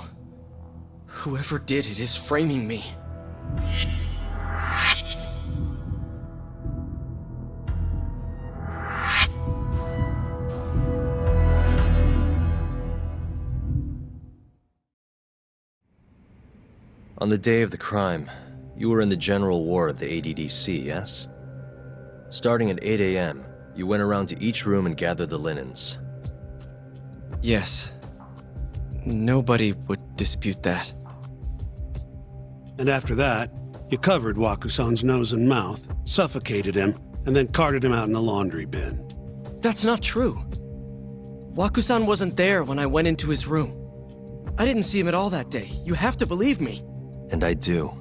Whoever did it is framing me. On the day of the crime, you were in the general ward at the ADDC, yes? Starting at 8 a.m., you went around to each room and gathered the linens. Yes. Nobody would dispute that. And after that, you covered Wakusan's nose and mouth, suffocated him, and then carted him out in a laundry bin. That's not true. Wakusan wasn't there when I went into his room. I didn't see him at all that day. You have to believe me. And I do.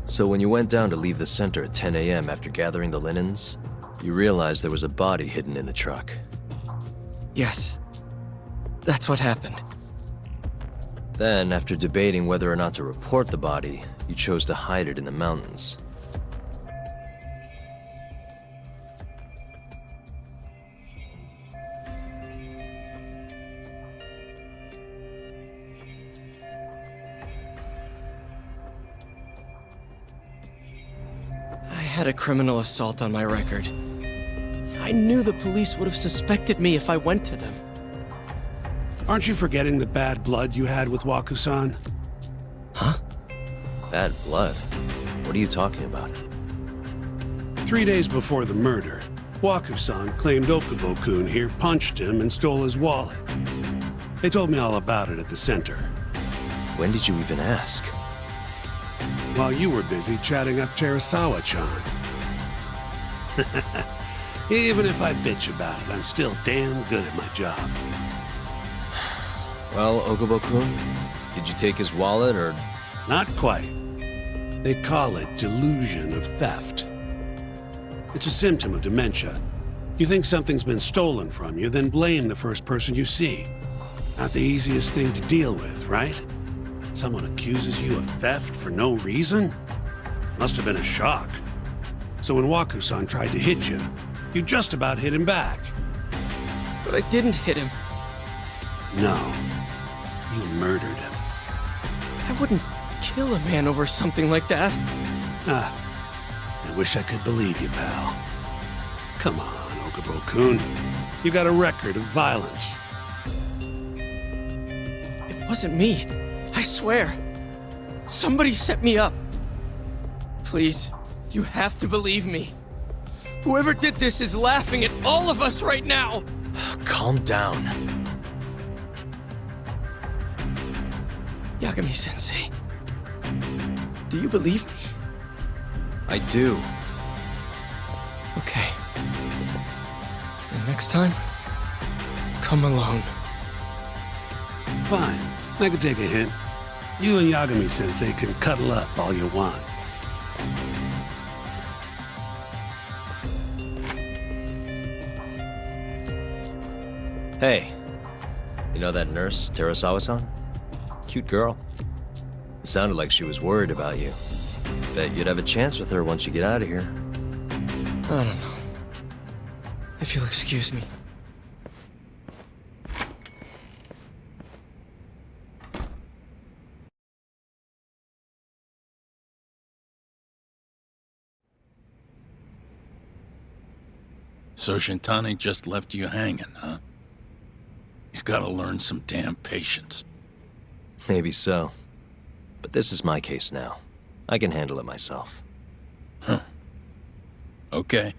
So when you went down to leave the center at 10 a.m. after gathering the linens, you realized there was a body hidden in the truck. Yes. That's what happened. Then, after debating whether or not to report the body, you chose to hide it in the mountains. I had a criminal assault on my record. I knew the police would have suspected me if I went to them. Aren't you forgetting the bad blood you had with Wakusan? Huh? Bad blood? What are you talking about? 3 days before the murder, Wakusan claimed Okubo-kun here punched him and stole his wallet. They told me all about it at the center. When did you even ask? While you were busy chatting up Terasawa-chan. Even if I bitch about it, I'm still damn good at my job. Well, Okubo-kun, did you take his wallet, or...? Not quite. They call it delusion of theft. It's a symptom of dementia. You think something's been stolen from you, then blame the first person you see. Not the easiest thing to deal with, right? Someone accuses you of theft for no reason? Must have been a shock. So when Waku-san tried to hit you, you just about hit him back. But I didn't hit him. No. You murdered him. I wouldn't kill a man over something like that. I wish I could believe you, pal. Come on, Okubo-kun. You got a record of violence. It wasn't me. I swear. Somebody set me up. Please, you have to believe me. Whoever did this is laughing at all of us right now. Calm down. Yagami-sensei, do you believe me? I do. Okay. Then next time, come alone. Fine. I can take a hint. You and Yagami-sensei can cuddle up all you want. Hey, you know that nurse, Terasawa-san? Cute girl. It sounded like she was worried about you. Bet you'd have a chance with her once you get out of here. I don't know. If you'll excuse me. So Shintani just left you hanging, huh? He's gotta learn some damn patience. Maybe so. But this is my case now. I can handle it myself. Huh. Okay.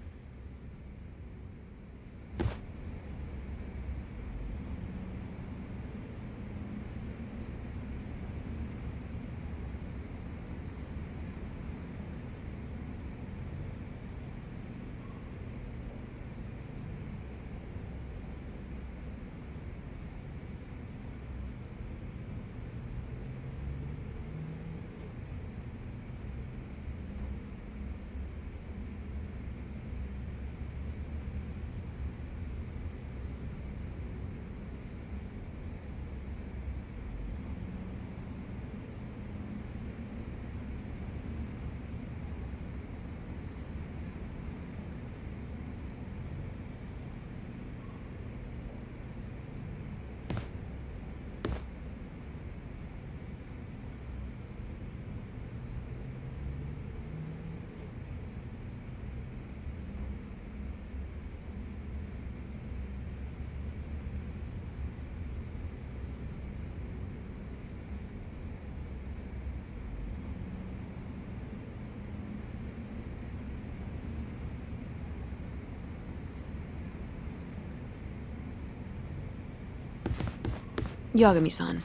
Yagami-san.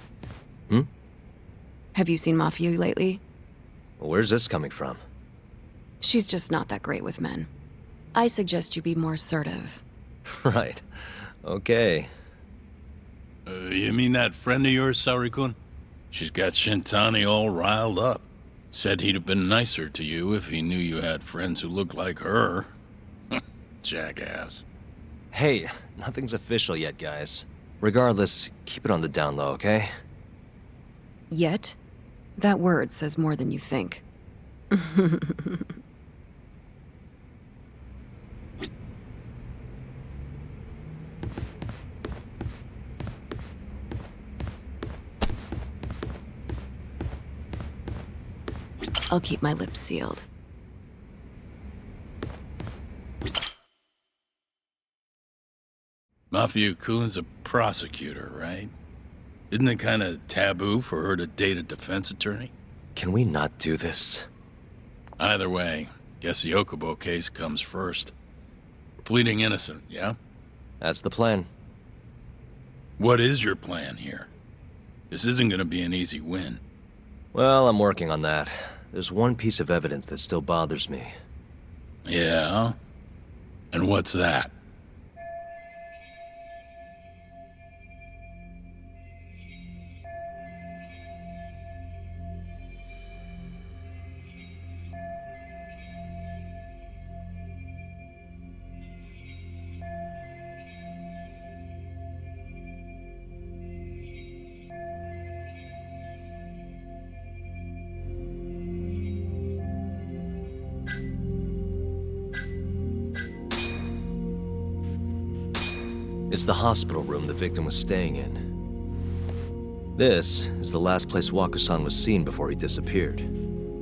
Hmm? Have you seen Mafia lately? Where's this coming from? She's just not that great with men. I suggest you be more assertive. Right. Okay. You mean that friend of yours, Saori-kun? She's got Shintani all riled up. Said he'd have been nicer to you if he knew you had friends who looked like her. Jackass. Hey, nothing's official yet, guys. Regardless, keep it on the down low, okay? Yet? That word says more than you think. I'll keep my lips sealed. Mafia-kun's a prosecutor, right? Isn't it kind of taboo for her to date a defense attorney? Can we not do this? Either way, guess the Okubo case comes first. Pleading innocent, yeah? That's the plan. What is your plan here? This isn't gonna be an easy win. Well, I'm working on that. There's one piece of evidence that still bothers me. Yeah? And what's that? It's the hospital room the victim was staying in. This is the last place Wakusan was seen before he disappeared.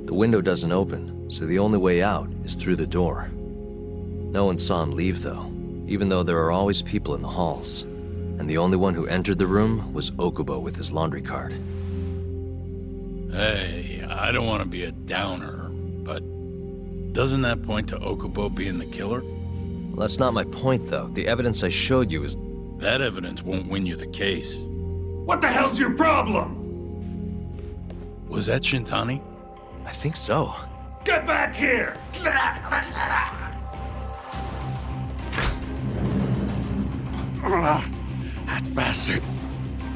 The window doesn't open, so the only way out is through the door. No one saw him leave, though, even though there are always people in the halls. And the only one who entered the room was Okubo with his laundry cart. Hey, I don't want to be a downer, but doesn't that point to Okubo being the killer? Well, that's not my point, though. The evidence I showed you is... That evidence won't win you the case. What the hell's your problem? Was that Shintani? I think so. Get back here! That bastard.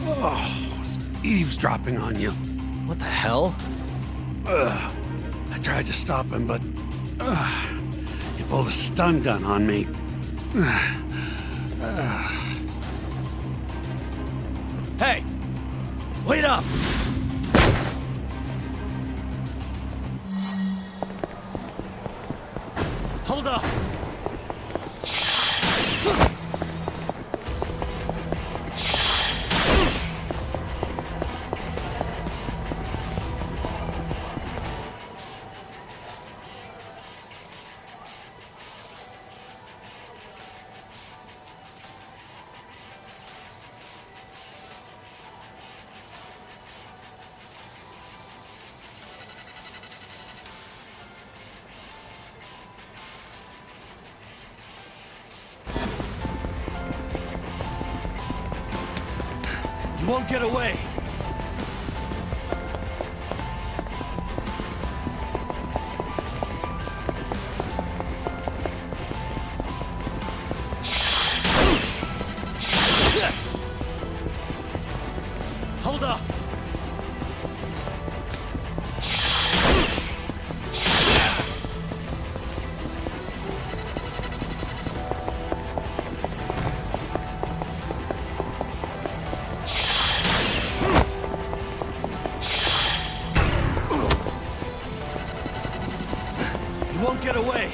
Oh, was eavesdropping on you. What the hell? I tried to stop him, but he pulled a stun gun on me. Hey! Wait up! Hold up! You won't get away! Hold up! You won't get away!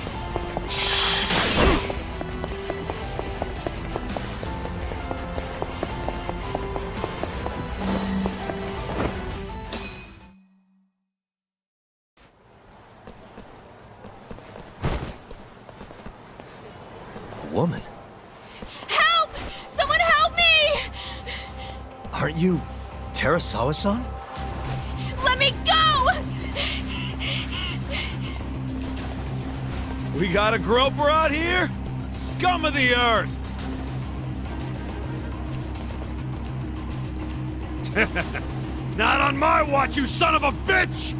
A woman? Help! Someone help me! Aren't you Terasawa-san? Let me go! We got a groper out here? Scum of the earth! Not on my watch, you son of a bitch!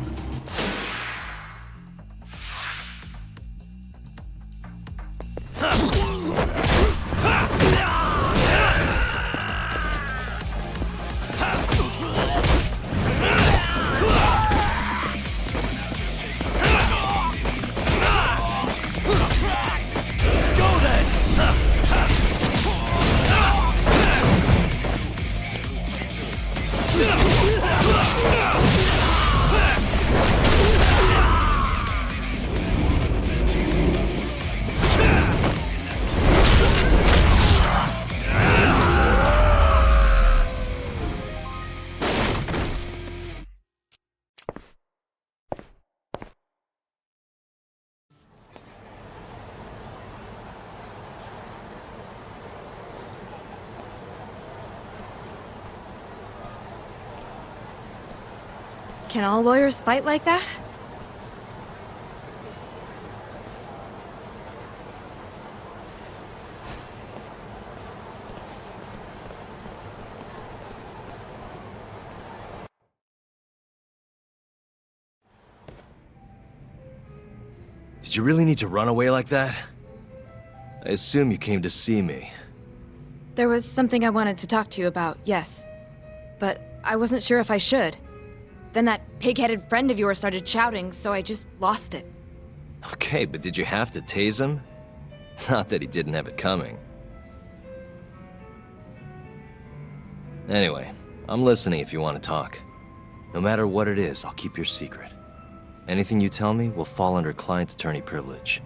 Can all lawyers fight like that? Did you really need to run away like that? I assume you came to see me. There was something I wanted to talk to you about, yes. But I wasn't sure if I should. Then that pig-headed friend of yours started shouting, so I just lost it. Okay, but did you have to tase him? Not that he didn't have it coming. Anyway, I'm listening if you want to talk. No matter what it is, I'll keep your secret. Anything you tell me will fall under client attorney privilege.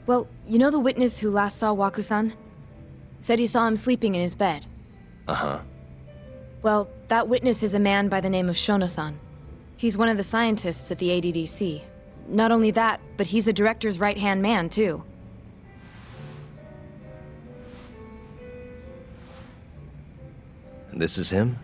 Well, you know the witness who last saw Waku-san? Said he saw him sleeping in his bed. Uh-huh. Well, that witness is a man by the name of Shono-san. He's one of the scientists at the ADDC. Not only that, but he's the director's right-hand man, too. And this is him?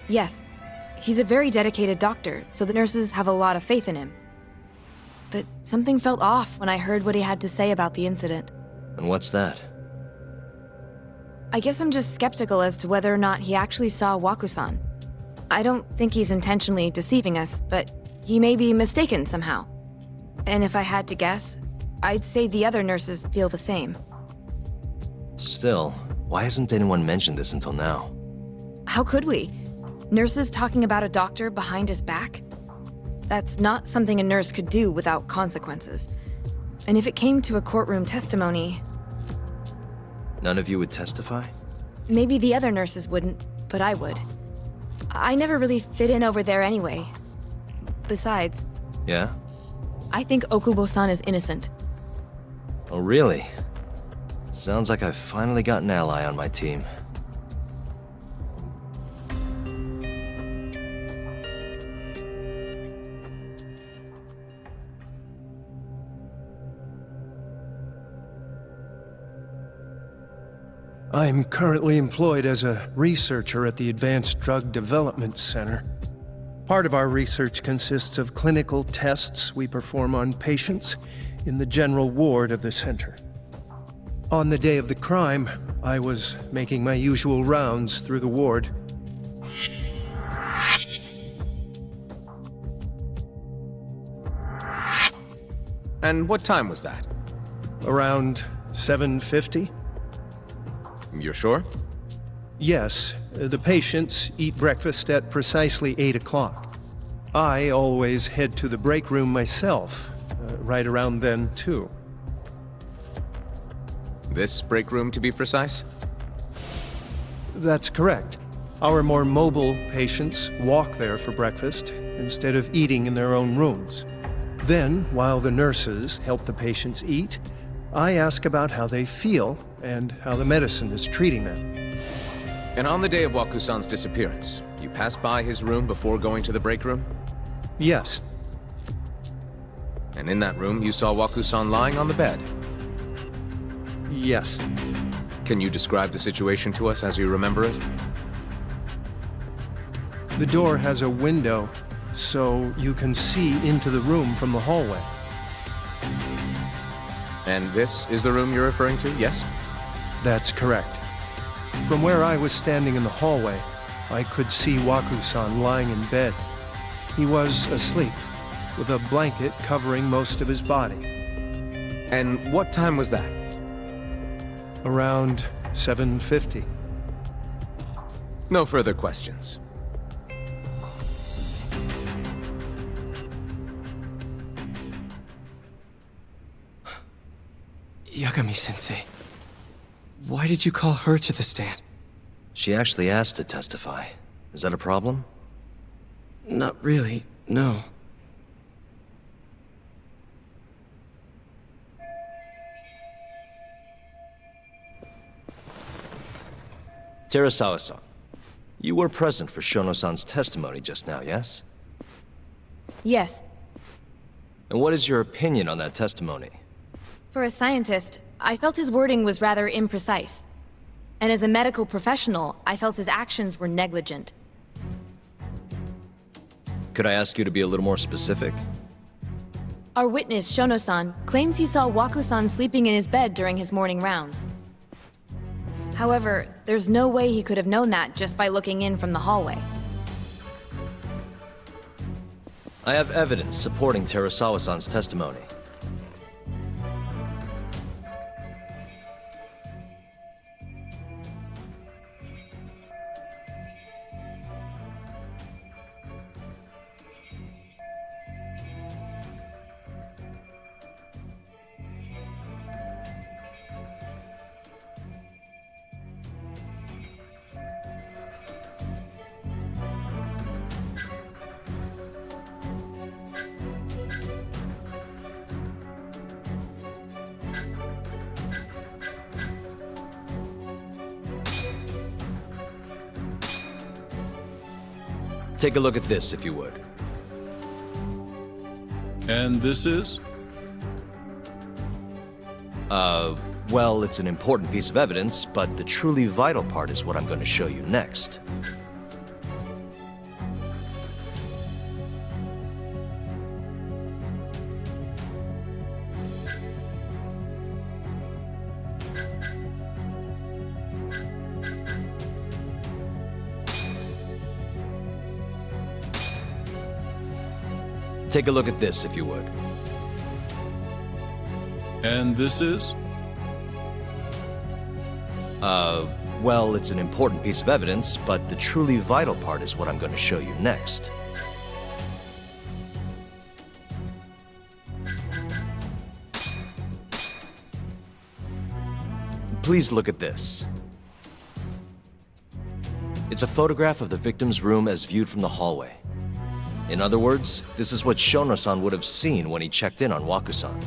Yes. He's a very dedicated doctor, so the nurses have a lot of faith in him. But something felt off when I heard what he had to say about the incident. And what's that? I guess I'm just skeptical as to whether or not he actually saw Waku-san. I don't think he's intentionally deceiving us, but he may be mistaken somehow. And if I had to guess, I'd say the other nurses feel the same. Still, why hasn't anyone mentioned this until now? How could we? Nurses talking about a doctor behind his back? That's not something a nurse could do without consequences. And if it came to a courtroom testimony... None of you would testify? Maybe the other nurses wouldn't, but I would. I never really fit in over there anyway. Besides... Yeah? I think Okubo-san is innocent. Oh, really? Sounds like I've finally got an ally on my team. I'm currently employed as a researcher at the Advanced Drug Development Center. Part of our research consists of clinical tests we perform on patients in the general ward of the center. On the day of the crime, I was making my usual rounds through the ward. And what time was that? Around 7:50? You're sure? Yes, the patients eat breakfast at precisely 8 o'clock. I always head to the break room myself, right around then, too. This break room, to be precise? That's correct. Our more mobile patients walk there for breakfast instead of eating in their own rooms. Then, while the nurses help the patients eat, I ask about how they feel and how the medicine is treating them. And on the day of Waku-san's disappearance, you passed by his room before going to the break room? Yes. And in that room, you saw Waku-san lying on the bed? Yes. Can you describe the situation to us as you remember it? The door has a window, so you can see into the room from the hallway. And this is the room you're referring to, yes? That's correct. From where I was standing in the hallway, I could see Waku-san lying in bed. He was asleep, with a blanket covering most of his body. And what time was that? Around 7:50. No further questions. Yagami-sensei, why did you call her to the stand? She actually asked to testify. Is that a problem? Not really, no. Terasawa-san, you were present for Shono-san's testimony just now, yes? Yes. And what is your opinion on that testimony? For a scientist, I felt his wording was rather imprecise. And as a medical professional, I felt his actions were negligent. Could I ask you to be a little more specific? Our witness, Shono-san, claims he saw Waku-san sleeping in his bed during his morning rounds. However, there's no way he could have known that just by looking in from the hallway. I have evidence supporting Terasawa-san's testimony. Take a look at this, if you would. And this is? Well, it's an important piece of evidence, but the truly vital part is what I'm going to show you next. Take a look at this, if you would. And this is? Well, it's an important piece of evidence, but the truly vital part is what I'm going to show you next. Please look at this. It's a photograph of the victim's room as viewed from the hallway. In other words, this is what Shono-san would have seen when he checked in on Waku-san.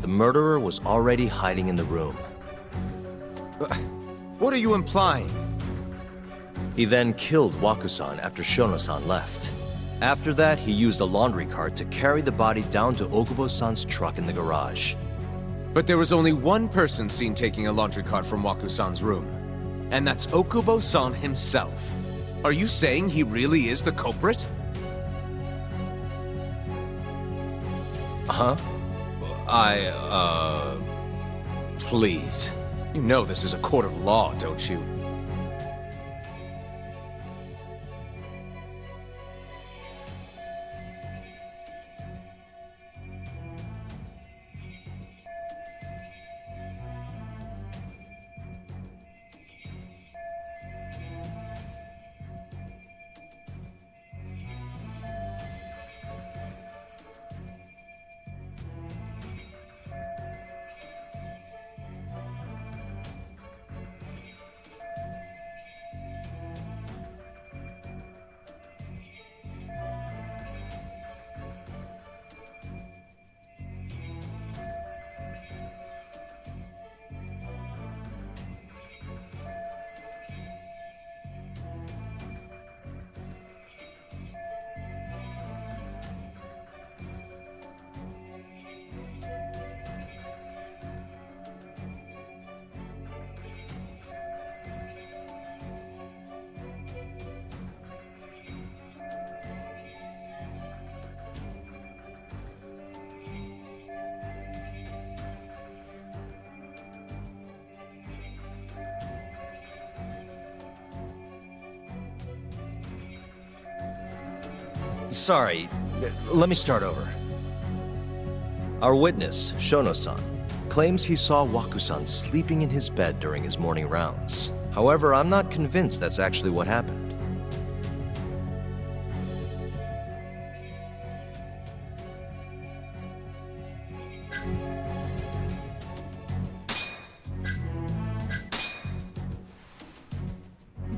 The murderer was already hiding in the room. What are you implying? He then killed Waku-san after Shono-san left. After that, he used a laundry cart to carry the body down to Okubo-san's truck in the garage. But there was only one person seen taking a laundry cart from Waku-san's room. And that's Okubo-san himself. Are you saying he really is the culprit? Huh? Please. You know this is a court of law, don't you? Sorry, let me start over. Our witness, Shono-san, claims he saw Wakusan sleeping in his bed during his morning rounds. However, I'm not convinced that's actually what happened.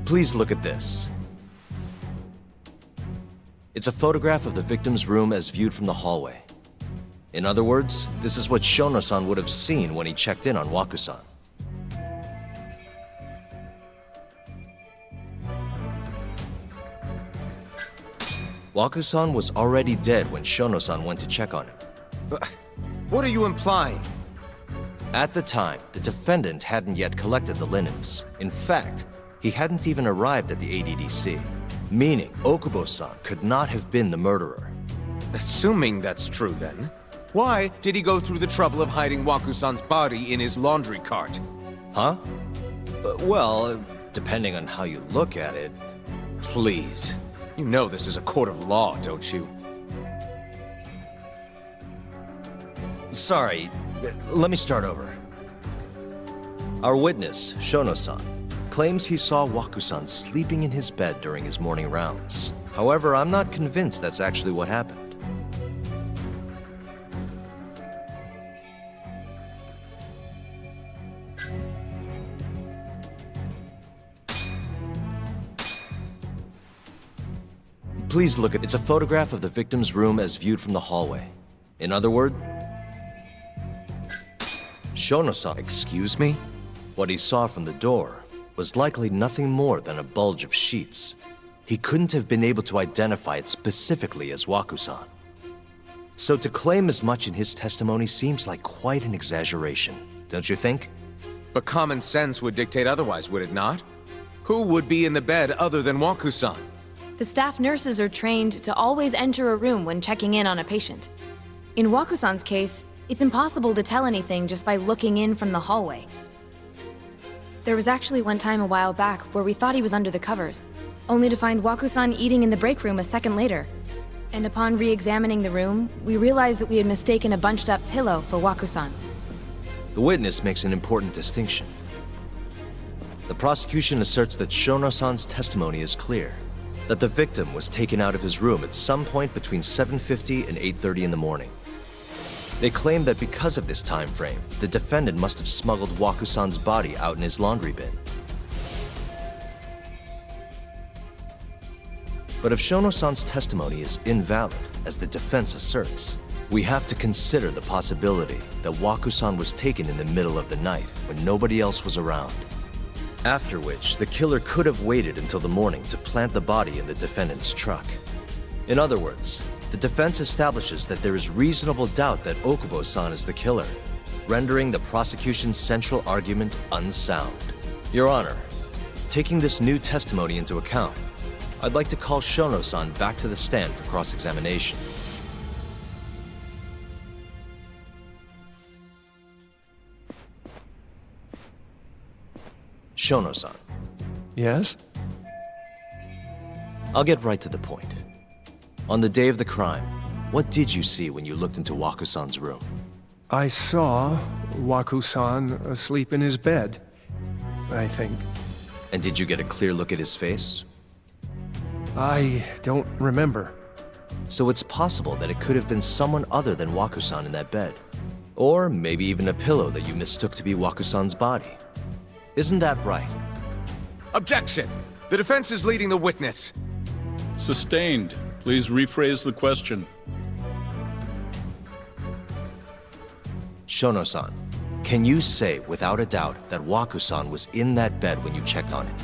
Please look at this. It's a photograph of the victim's room as viewed from the hallway. In other words, this is what Shono-san would have seen when he checked in on Wakusan. Wakusan was already dead when Shono-san went to check on him. What are you implying? At the time, the defendant hadn't yet collected the linens. In fact, he hadn't even arrived at the ADDC, meaning Okubo-san could not have been the murderer. Assuming that's true then, why did he go through the trouble of hiding Wakusan's body in his laundry cart? Huh? Well, depending on how you look at it... Please. You know this is a court of law, don't you? Sorry, let me start over. Our witness, Shono-san, claims he saw Wakusan sleeping in his bed during his morning rounds. However, I'm not convinced that's actually what happened. Please look at... It's a photograph of the victim's room as viewed from the hallway. In other words... Shono-san... Excuse me? What he saw from the door was likely nothing more than a bulge of sheets. He couldn't have been able to identify it specifically as Wakusan. So to claim as much in his testimony seems like quite an exaggeration, don't you think? But common sense would dictate otherwise, would it not? Who would be in the bed other than Wakusan? The staff nurses are trained to always enter a room when checking in on a patient. In Wakusan's case, it's impossible to tell anything just by looking in from the hallway. There was actually one time a while back where we thought he was under the covers, only to find Wakusan eating in the break room a second later. And upon re-examining the room, we realized that we had mistaken a bunched-up pillow for Wakusan. The witness makes an important distinction. The prosecution asserts that Shono-san's testimony is clear, that the victim was taken out of his room at some point between 7:50 and 8:30 in the morning. They claim that because of this time frame, the defendant must have smuggled Wakusan's body out in his laundry bin. But if Shono-san's testimony is invalid, as the defense asserts, we have to consider the possibility that Wakusan was taken in the middle of the night when nobody else was around. After which, the killer could have waited until the morning to plant the body in the defendant's truck. In other words, the defense establishes that there is reasonable doubt that Okubo-san is the killer, rendering the prosecution's central argument unsound. Your Honor, taking this new testimony into account, I'd like to call Shono-san back to the stand for cross-examination. Shono-san. Yes? I'll get right to the point. On the day of the crime, what did you see when you looked into Wakusan's room? I saw Wakusan asleep in his bed, I think. And did you get a clear look at his face? I don't remember. So it's possible that it could have been someone other than Wakusan in that bed. Or maybe even a pillow that you mistook to be Wakusan's body. Isn't that right? Objection! The defense is leading the witness. Sustained. Please rephrase the question. Shono-san, can you say without a doubt that Wakusan was in that bed when you checked on him?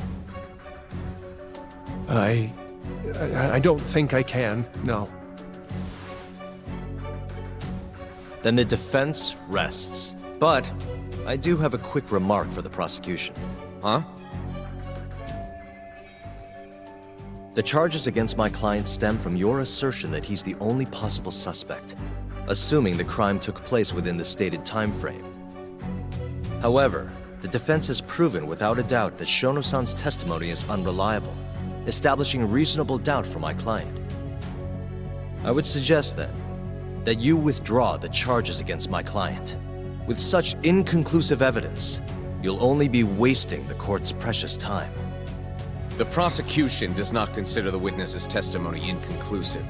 I don't think I can, no. Then the defense rests. But I do have a quick remark for the prosecution. Huh? The charges against my client stem from your assertion that he's the only possible suspect, assuming the crime took place within the stated time frame. However, the defense has proven without a doubt that Shono-san's testimony is unreliable, establishing reasonable doubt for my client. I would suggest then that you withdraw the charges against my client. With such inconclusive evidence, you'll only be wasting the court's precious time. The prosecution does not consider the witness's testimony inconclusive.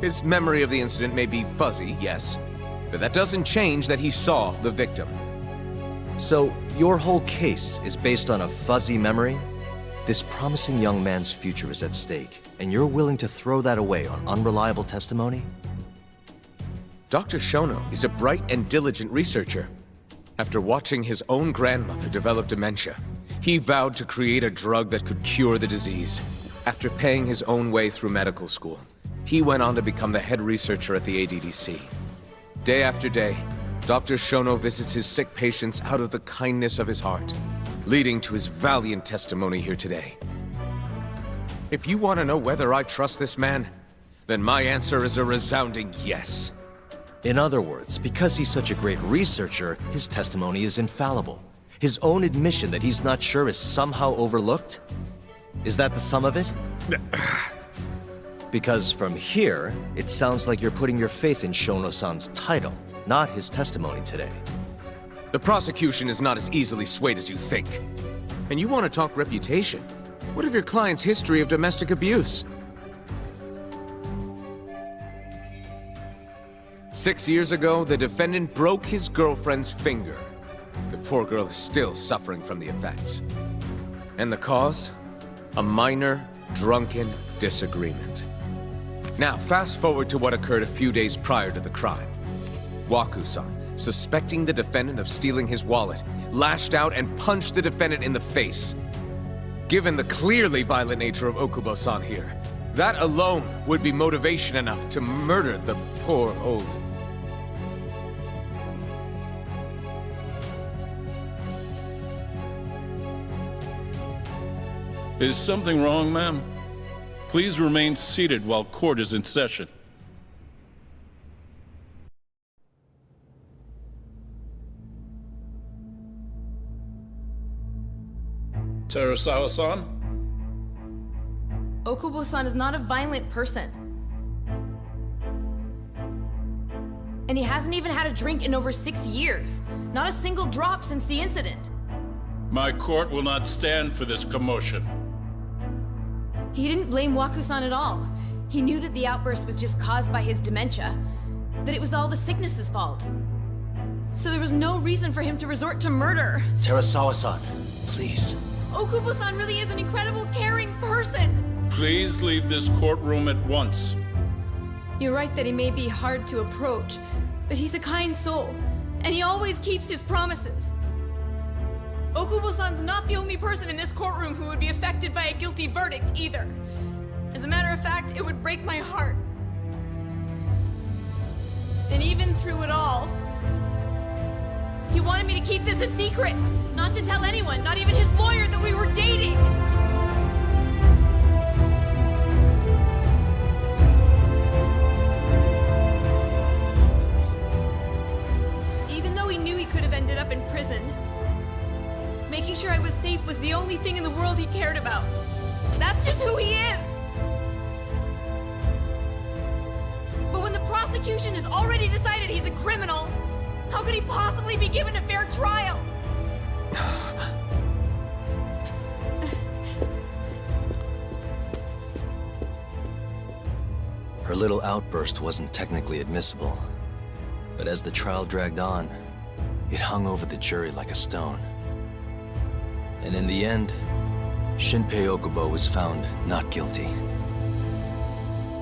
His memory of the incident may be fuzzy, yes, but that doesn't change that he saw the victim. So, your whole case is based on a fuzzy memory? This promising young man's future is at stake, and you're willing to throw that away on unreliable testimony? Dr. Shono is a bright and diligent researcher. After watching his own grandmother develop dementia, he vowed to create a drug that could cure the disease. After paying his own way through medical school, he went on to become the head researcher at the ADDC. Day after day, Dr. Shono visits his sick patients out of the kindness of his heart, leading to his valiant testimony here today. If you want to know whether I trust this man, then my answer is a resounding yes. In other words, because he's such a great researcher, his testimony is infallible. His own admission that he's not sure is somehow overlooked? Is that the sum of it? Because from here, it sounds like you're putting your faith in Shono-san's title, not his testimony today. The prosecution is not as easily swayed as you think. And you want to talk reputation? What of your client's history of domestic abuse? 6 years ago, the defendant broke his girlfriend's finger. The poor girl is still suffering from the effects. And the cause? A minor, drunken disagreement. Now, fast forward to what occurred a few days prior to the crime. Waku-san, suspecting the defendant of stealing his wallet, lashed out and punched the defendant in the face. Given the clearly violent nature of Okubo-san here, that alone would be motivation enough to murder the poor old... Is something wrong, ma'am? Please remain seated while court is in session. Terasawa-san? Okubo-san is not a violent person. And he hasn't even had a drink in over 6 years. Not a single drop since the incident. My court will not stand for this commotion. He didn't blame Waku-san at all. He knew that the outburst was just caused by his dementia, that it was all the sickness's fault. So there was no reason for him to resort to murder. Terasawa-san, please. Okubo-san really is an incredible, caring person. Please leave this courtroom at once. You're right that he may be hard to approach, but he's a kind soul, and he always keeps his promises. Okubo-san's not the only person in this courtroom who would be affected by a guilty verdict, either. As a matter of fact, it would break my heart. And even through it all, he wanted me to keep this a secret, not to tell anyone, not even his lawyer, that we were dating. Even though he knew he could have ended up in prison, making sure I was safe was the only thing in the world he cared about. That's just who he is! But when the prosecution has already decided he's a criminal, how could he possibly be given a fair trial? Her little outburst wasn't technically admissible, but as the trial dragged on, it hung over the jury like a stone. And in the end, Shinpei Okubo was found not guilty.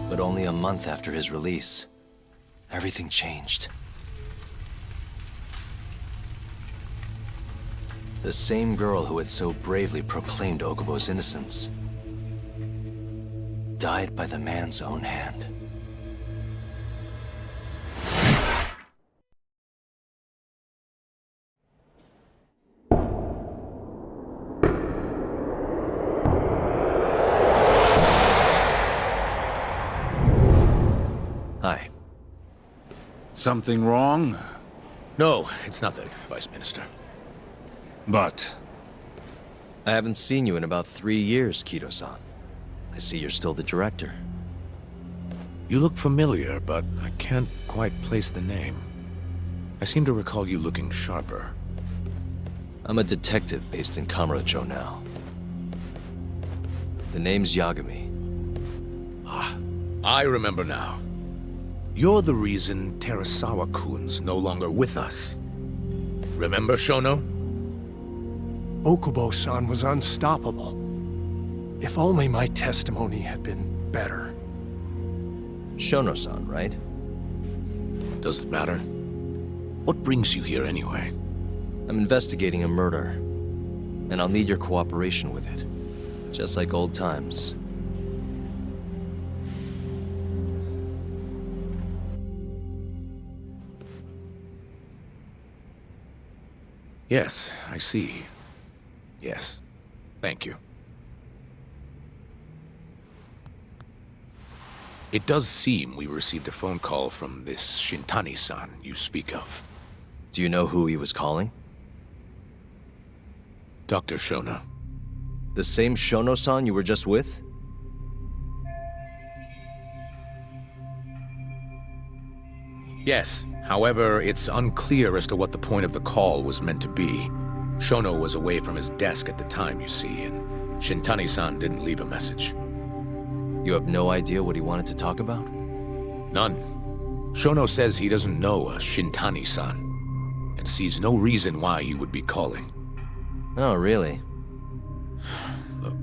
But only a month after his release, everything changed. The same girl who had so bravely proclaimed Okubo's innocence died by the man's own hand. Hi. Something wrong? No, it's nothing, Vice Minister. But... I haven't seen you in about 3 years, Kido-san. I see you're still the director. You look familiar, but I can't quite place the name. I seem to recall you looking sharper. I'm a detective based in Kamurocho now. The name's Yagami. Ah, I remember now. You're the reason Terasawa-kun's no longer with us. Remember, Shono? Okubo-san was unstoppable. If only my testimony had been better. Shono-san, right? Does it matter? What brings you here anyway? I'm investigating a murder, and I'll need your cooperation with it. Just like old times. Yes, I see. Yes. Thank you. It does seem we received a phone call from this Shintani-san you speak of. Do you know who he was calling? Dr. Shono. The same Shono-san you were just with? Yes. However, it's unclear as to what the point of the call was meant to be. Shono was away from his desk at the time, you see, and Shintani-san didn't leave a message. You have no idea what he wanted to talk about? None. Shono says he doesn't know a Shintani-san, and sees no reason why he would be calling. Oh, really? Look,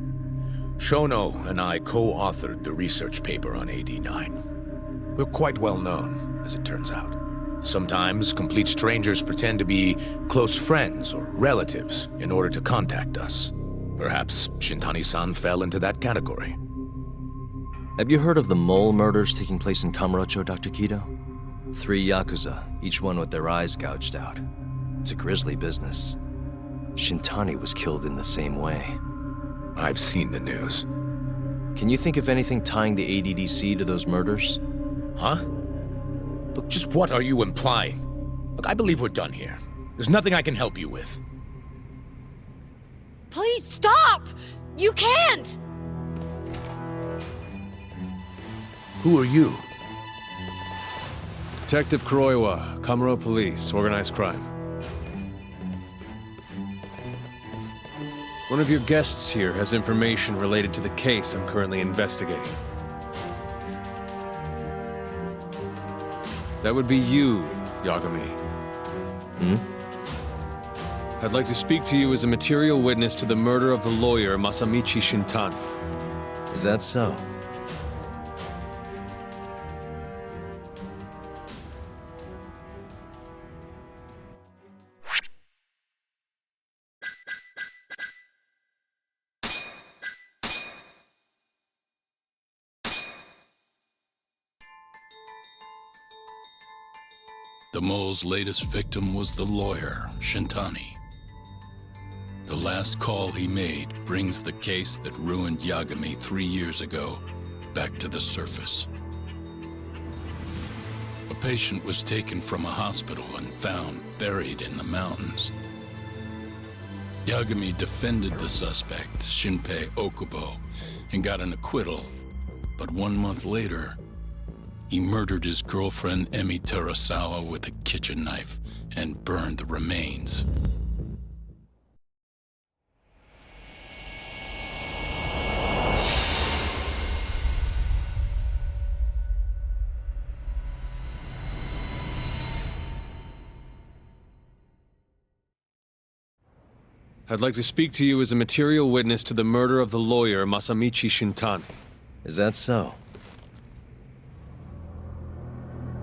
Shono and I co-authored the research paper on AD9. We're quite well known, as it turns out. Sometimes, complete strangers pretend to be close friends or relatives in order to contact us. Perhaps Shintani-san fell into that category. Have you heard of the mole murders taking place in Kamurocho, Dr. Kido? 3 yakuza, each one with their eyes gouged out. It's a grisly business. Shintani was killed in the same way. I've seen the news. Can you think of anything tying the ADDC to those murders? Huh? Look, just what are you implying? Look, I believe we're done here. There's nothing I can help you with. Please stop! You can't! Who are you? Detective Kuroiwa, Kamuro Police, Organized Crime. One of your guests here has information related to the case I'm currently investigating. That would be you, Yagami. I'd like to speak to you as a material witness to the murder of the lawyer Masamichi Shintani. Is that so? The mole's latest victim was the lawyer, Shintani. The last call he made brings the case that ruined Yagami 3 years ago back to the surface. A patient was taken from a hospital and found buried in the mountains. Yagami defended the suspect, Shinpei Okubo, and got an acquittal, but 1 month later, he murdered his girlfriend Emi Terasawa with a kitchen knife and burned the remains. I'd like to speak to you as a material witness to the murder of the lawyer Masamichi Shintani. Is that so?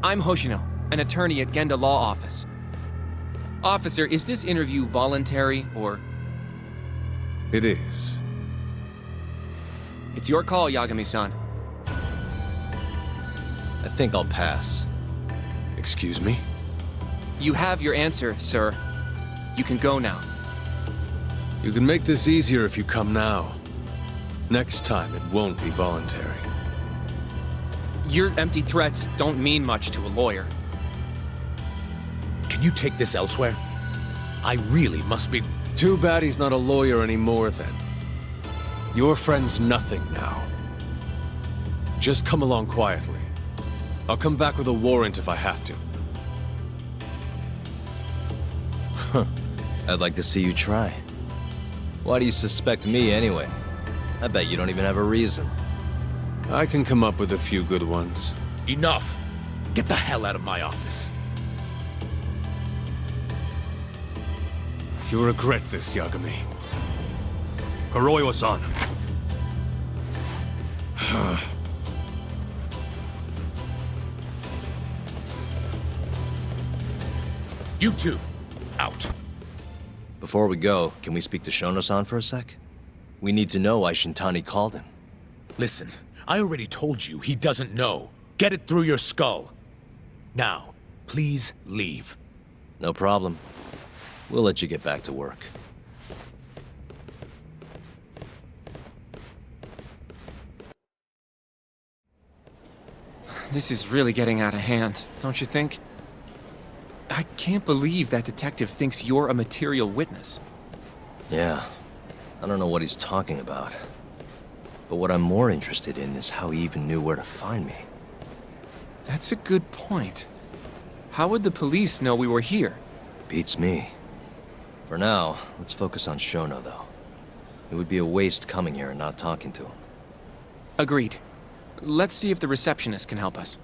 I'm Hoshino, an attorney at Genda Law Office. Officer, is this interview voluntary, or...? It is. It's your call, Yagami-san. I think I'll pass. Excuse me? You have your answer, sir. You can go now. You can make this easier if you come now. Next time, it won't be voluntary. Your empty threats don't mean much to a lawyer. Can you take this elsewhere? I really must be... Too bad he's not a lawyer anymore, then. Your friend's nothing now. Just come along quietly. I'll come back with a warrant if I have to. I'd like to see you try. Why do you suspect me anyway? I bet you don't even have a reason. I can come up with a few good ones. Enough! Get the hell out of my office. You'll regret this, Yagami. Kuroiwa-san. You two, out. Before we go, can we speak to Shono-san for a sec? We need to know why Shintani called him. Listen, I already told you he doesn't know. Get it through your skull. Now, please leave. No problem. We'll let you get back to work. This is really getting out of hand, don't you think? I can't believe that detective thinks you're a material witness. Yeah. I don't know what he's talking about. But what I'm more interested in is how he even knew where to find me. That's a good point. How would the police know we were here? Beats me. For now, let's focus on Shono, though. It would be a waste coming here and not talking to him. Agreed. Let's see if the receptionist can help us.